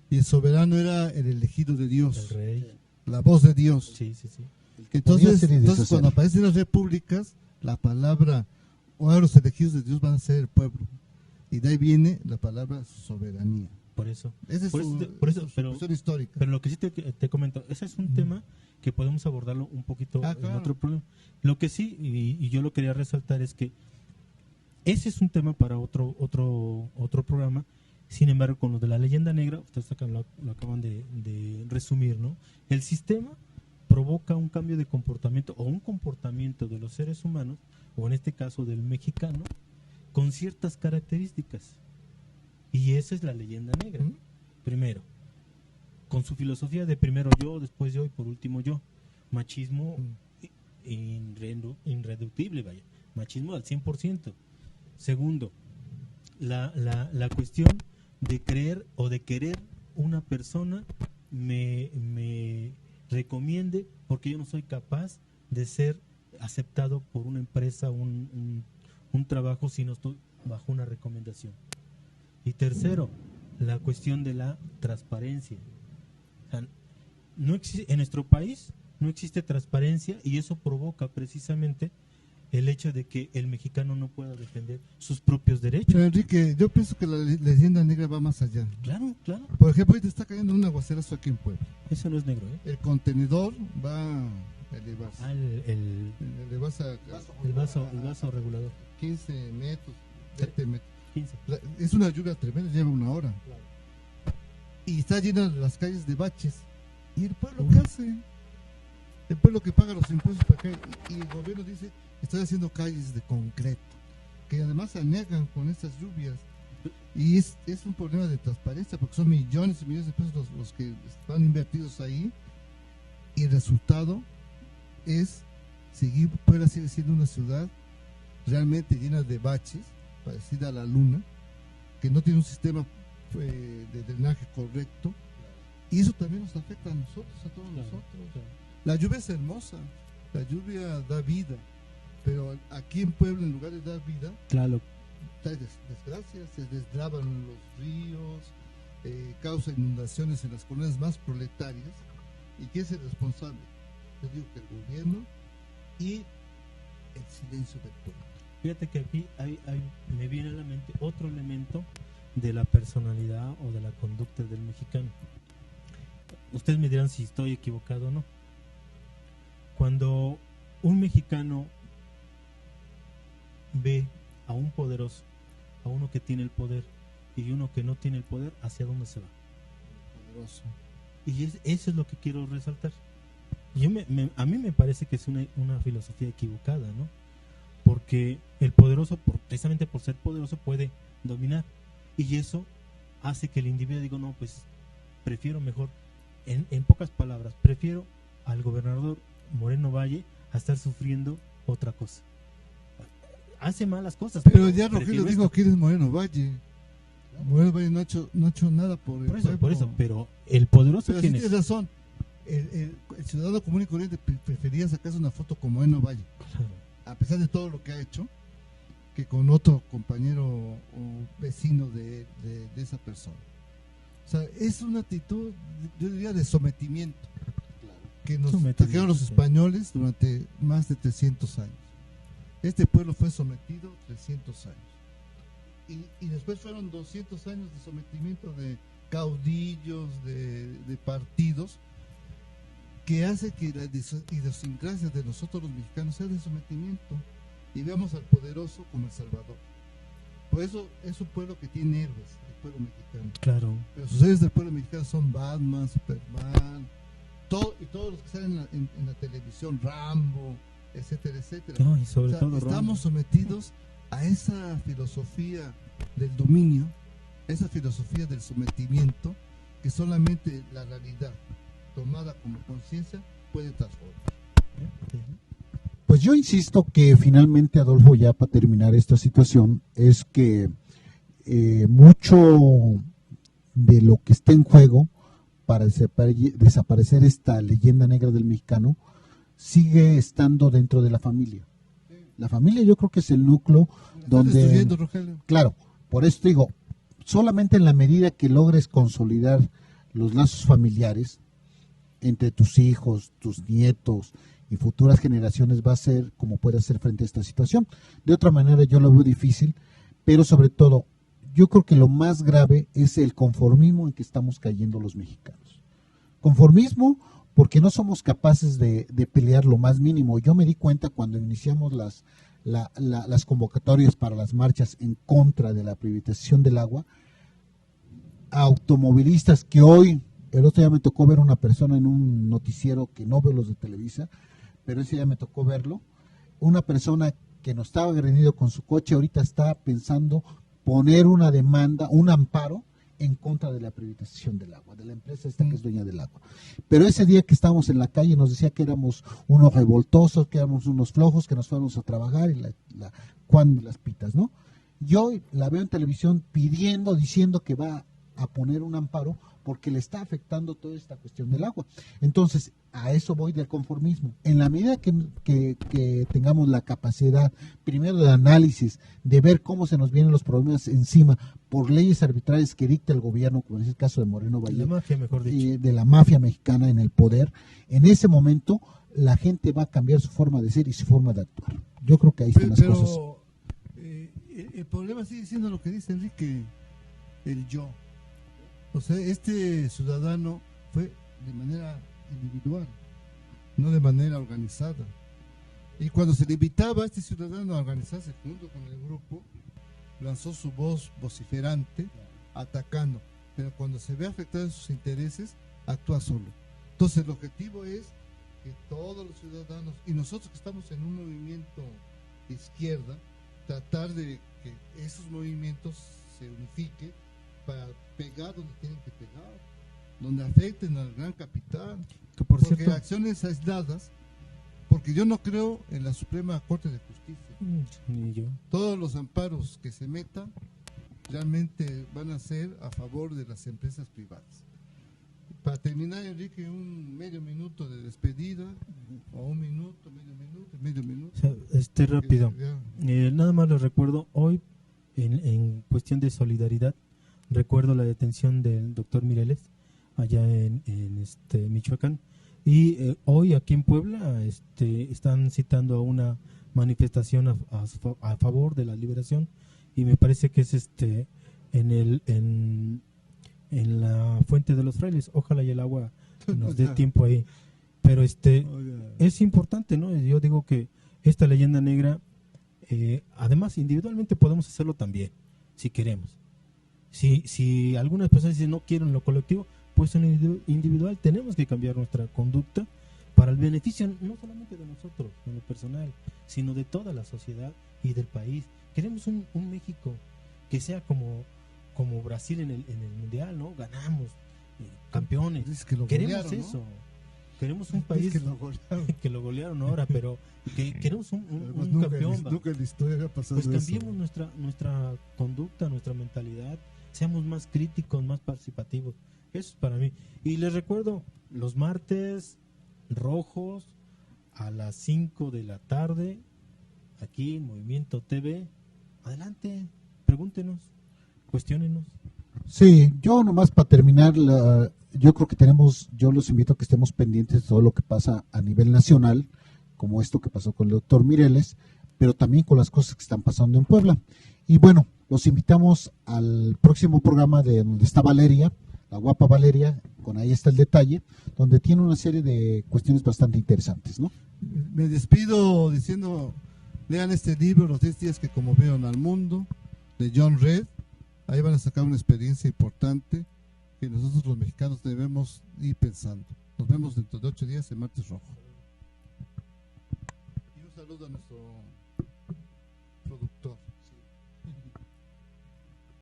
Y el soberano era el elegido de el Dios, rey. la voz de Dios. Sí, sí, sí. podía Entonces, hacer y deshacer. cuando aparecen las repúblicas, la palabra, ahora los elegidos de Dios van a ser el pueblo. Y de ahí viene la palabra soberanía. Por eso. Esa es Por su, eso- por eso, esa es su pero- cuestión histórica. Pero lo que sí te comento, ese es un tema que podemos abordarlo un poquito en Claro. otro problema. Lo que sí, y yo lo quería resaltar, es que ese es un tema para otro programa. Sin embargo, con lo de la leyenda negra, ustedes acá lo acaban de resumir, ¿no? El sistema provoca un cambio de comportamiento o un comportamiento de los seres humanos, o en este caso del mexicano, con ciertas características. Y esa es la leyenda negra. ¿Mm? Primero, con su filosofía de primero yo, después yo y por último yo. Machismo irreductible, vaya. Machismo al 100%. Segundo, la cuestión de creer o de querer una persona me recomiende porque yo no soy capaz de ser aceptado por una empresa, un trabajo si no estoy bajo una recomendación. Y tercero, la cuestión de la transparencia. O sea, no existe, en nuestro país no existe transparencia y eso provoca precisamente el hecho de que el mexicano no pueda defender sus propios derechos. Pero Enrique, yo pienso que la leyenda negra va más allá. Claro, claro. Por ejemplo, ahorita está cayendo un aguacerazo aquí en Puebla. Eso no es negro, ¿eh? El contenedor va a elevarse. Ah, el Elevarse a vaso regulador. 15 metros, 20 metros. 15. Es una lluvia tremenda, lleva una hora. Y está llena las calles de baches. ¿Y el pueblo qué hace? El pueblo que paga los impuestos para acá. Y el gobierno dice, estoy haciendo calles de concreto. Que además se anegan con estas lluvias. Y es un problema de transparencia, porque son millones y millones de pesos los que están invertidos ahí. Y el resultado es Puebla sigue siendo una ciudad realmente llena de baches, parecida a la luna, que no tiene un sistema de drenaje correcto, y eso también nos afecta a nosotros, a todos nosotros. La lluvia es hermosa, la lluvia da vida, pero aquí en Puebla, en lugar de dar vida, Claro. trae desgracias, se deslavan los ríos, causa inundaciones en las colonias más proletarias. ¿Y quién es el responsable? Yo digo que el gobierno y el silencio del pueblo. Fíjate que aquí me viene a la mente otro elemento de la personalidad o de la conducta del mexicano. Ustedes me dirán si estoy equivocado o no. Cuando un mexicano ve a un poderoso, a uno que tiene el poder y uno que no tiene el poder, ¿hacia dónde se va? Poderoso. Y eso es lo que quiero resaltar. A mí me parece que es una filosofía equivocada, ¿no? Porque el poderoso, precisamente por ser poderoso, puede dominar. Y eso hace que el individuo diga, no, pues prefiero mejor, en pocas palabras, prefiero al gobernador Moreno Valle a estar sufriendo otra cosa. Hace malas cosas. Pero ya Rogelio prefiero dijo esto. que eres Moreno Valle. Moreno Valle no ha hecho nada por el pueblo. Por eso, pero el poderoso, Pero sí ¿quién es? tienes razón. El ciudadano común y corriente prefería sacarse una foto con Moreno Valle. Claro. A pesar de todo lo que ha hecho, que con otro compañero o vecino de esa persona. O sea, es una actitud, yo diría, de sometimiento que nos trajeron los españoles durante más de 300 años. Este pueblo fue sometido 300 años. Y después fueron 200 años de sometimiento de caudillos, de partidos, que hace que la idiosincrasia de nosotros los mexicanos sea de sometimiento. Y veamos al poderoso como El Salvador. Por eso es un pueblo que tiene héroes, el pueblo mexicano. Claro. Pero sus héroes del pueblo mexicano son Batman, Superman, y todos los que salen en la televisión, Rambo, etcétera, etcétera. No, y sobre todo estamos Rambo. sometidos a esa filosofía del dominio, esa filosofía del sometimiento, que solamente la realidad tomada como conciencia puede transformar. Pues yo insisto que finalmente, Adolfo, ya para terminar esta situación, es que mucho de lo que está en juego para desaparecer esta leyenda negra del mexicano sigue estando dentro de la familia. La familia yo creo que es el núcleo donde... Claro, por eso te digo, solamente en la medida que logres consolidar los lazos familiares entre tus hijos, tus nietos y futuras generaciones va a ser como puede hacer frente a esta situación. De otra manera yo lo veo difícil, pero sobre todo yo creo que lo más grave es el conformismo en que estamos cayendo los mexicanos. Conformismo porque no somos capaces de pelear lo más mínimo. Yo me di cuenta cuando iniciamos las convocatorias para las marchas en contra de la privatización del agua, automovilistas que hoy, el otro día me tocó ver una persona en un noticiero que no veo los de Televisa, pero ese día me tocó verlo, una persona que no estaba agredido con su coche, ahorita está pensando poner una demanda, un amparo en contra de la privatización del agua, de la empresa esta que es dueña del agua. Pero ese día que estábamos en la calle nos decía que éramos unos revoltosos, que éramos unos flojos, que nos fuéramos a trabajar y cuando las pitas, ¿no? Yo la veo en televisión diciendo que va a poner un amparo porque le está afectando toda esta cuestión del agua. Entonces, a eso voy del conformismo. En la medida que tengamos la capacidad, primero de análisis, de ver cómo se nos vienen los problemas encima por leyes arbitrarias que dicta el gobierno, como es el caso de Moreno Valle, la mafia, mejor dicho, de la mafia mexicana en el poder, en ese momento la gente va a cambiar su forma de ser y su forma de actuar. Yo creo que ahí están las cosas. El problema sigue siendo lo que dice Enrique, el yo. O sea, este ciudadano fue de manera individual, no de manera organizada. Y cuando se le invitaba a este ciudadano a organizarse junto con el grupo, lanzó su voz vociferante, atacando. Pero cuando se ve afectados sus intereses, actúa solo. Entonces el objetivo es que todos los ciudadanos, y nosotros que estamos en un movimiento de izquierda, tratar de que esos movimientos se unifiquen para pegar donde tienen que pegar, donde afecten al gran capital, que por porque cierto, acciones aisladas, porque yo no creo en la Suprema Corte de Justicia. ni yo. Todos los amparos que se metan realmente van a ser a favor de las empresas privadas. Para terminar, Enrique, un medio minuto de despedida, o un minuto, medio minuto. O sea, rápido. Nada más les recuerdo, hoy en cuestión de solidaridad, recuerdo la detención del doctor Mireles allá en Michoacán, y hoy aquí en Puebla están citando a una manifestación a favor de la liberación, y me parece que es en la Fuente de los Frailes. Ojalá y el agua nos dé tiempo ahí, pero es importante, ¿no? Yo digo que esta leyenda negra, además individualmente podemos hacerlo también, si queremos. Si algunas personas dicen no quieren lo colectivo, pues en lo individual tenemos que cambiar nuestra conducta para el beneficio no solamente de nosotros, en lo personal, sino de toda la sociedad y del país. Queremos un México que sea como Brasil en el Mundial, ¿no? Ganamos, campeones. Queremos eso. ¿No? Queremos un país que lo golearon ahora, pero que queremos un campeón. Nunca en la historia había pasado pues cambiemos nuestra conducta, nuestra mentalidad, seamos más críticos, más participativos. Eso es para mí. Y les recuerdo, los martes rojos a las 5 de la tarde, aquí en Movimiento TV, adelante, pregúntenos, cuestiónenos. Sí, yo nomás para terminar, yo creo que yo los invito a que estemos pendientes de todo lo que pasa a nivel nacional, como esto que pasó con el doctor Mireles, pero también con las cosas que están pasando en Puebla. Y bueno, los invitamos al próximo programa de donde está Valeria, la guapa Valeria, con ahí está el detalle, donde tiene una serie de cuestiones bastante interesantes, ¿no? Me despido diciendo, lean este libro, Los 10 días que conmovieron al mundo, de John Red. Ahí van a sacar una experiencia importante que nosotros los mexicanos debemos ir pensando. Nos vemos dentro de 8 días en Martes Rojo. Y un saludo a nuestro productor.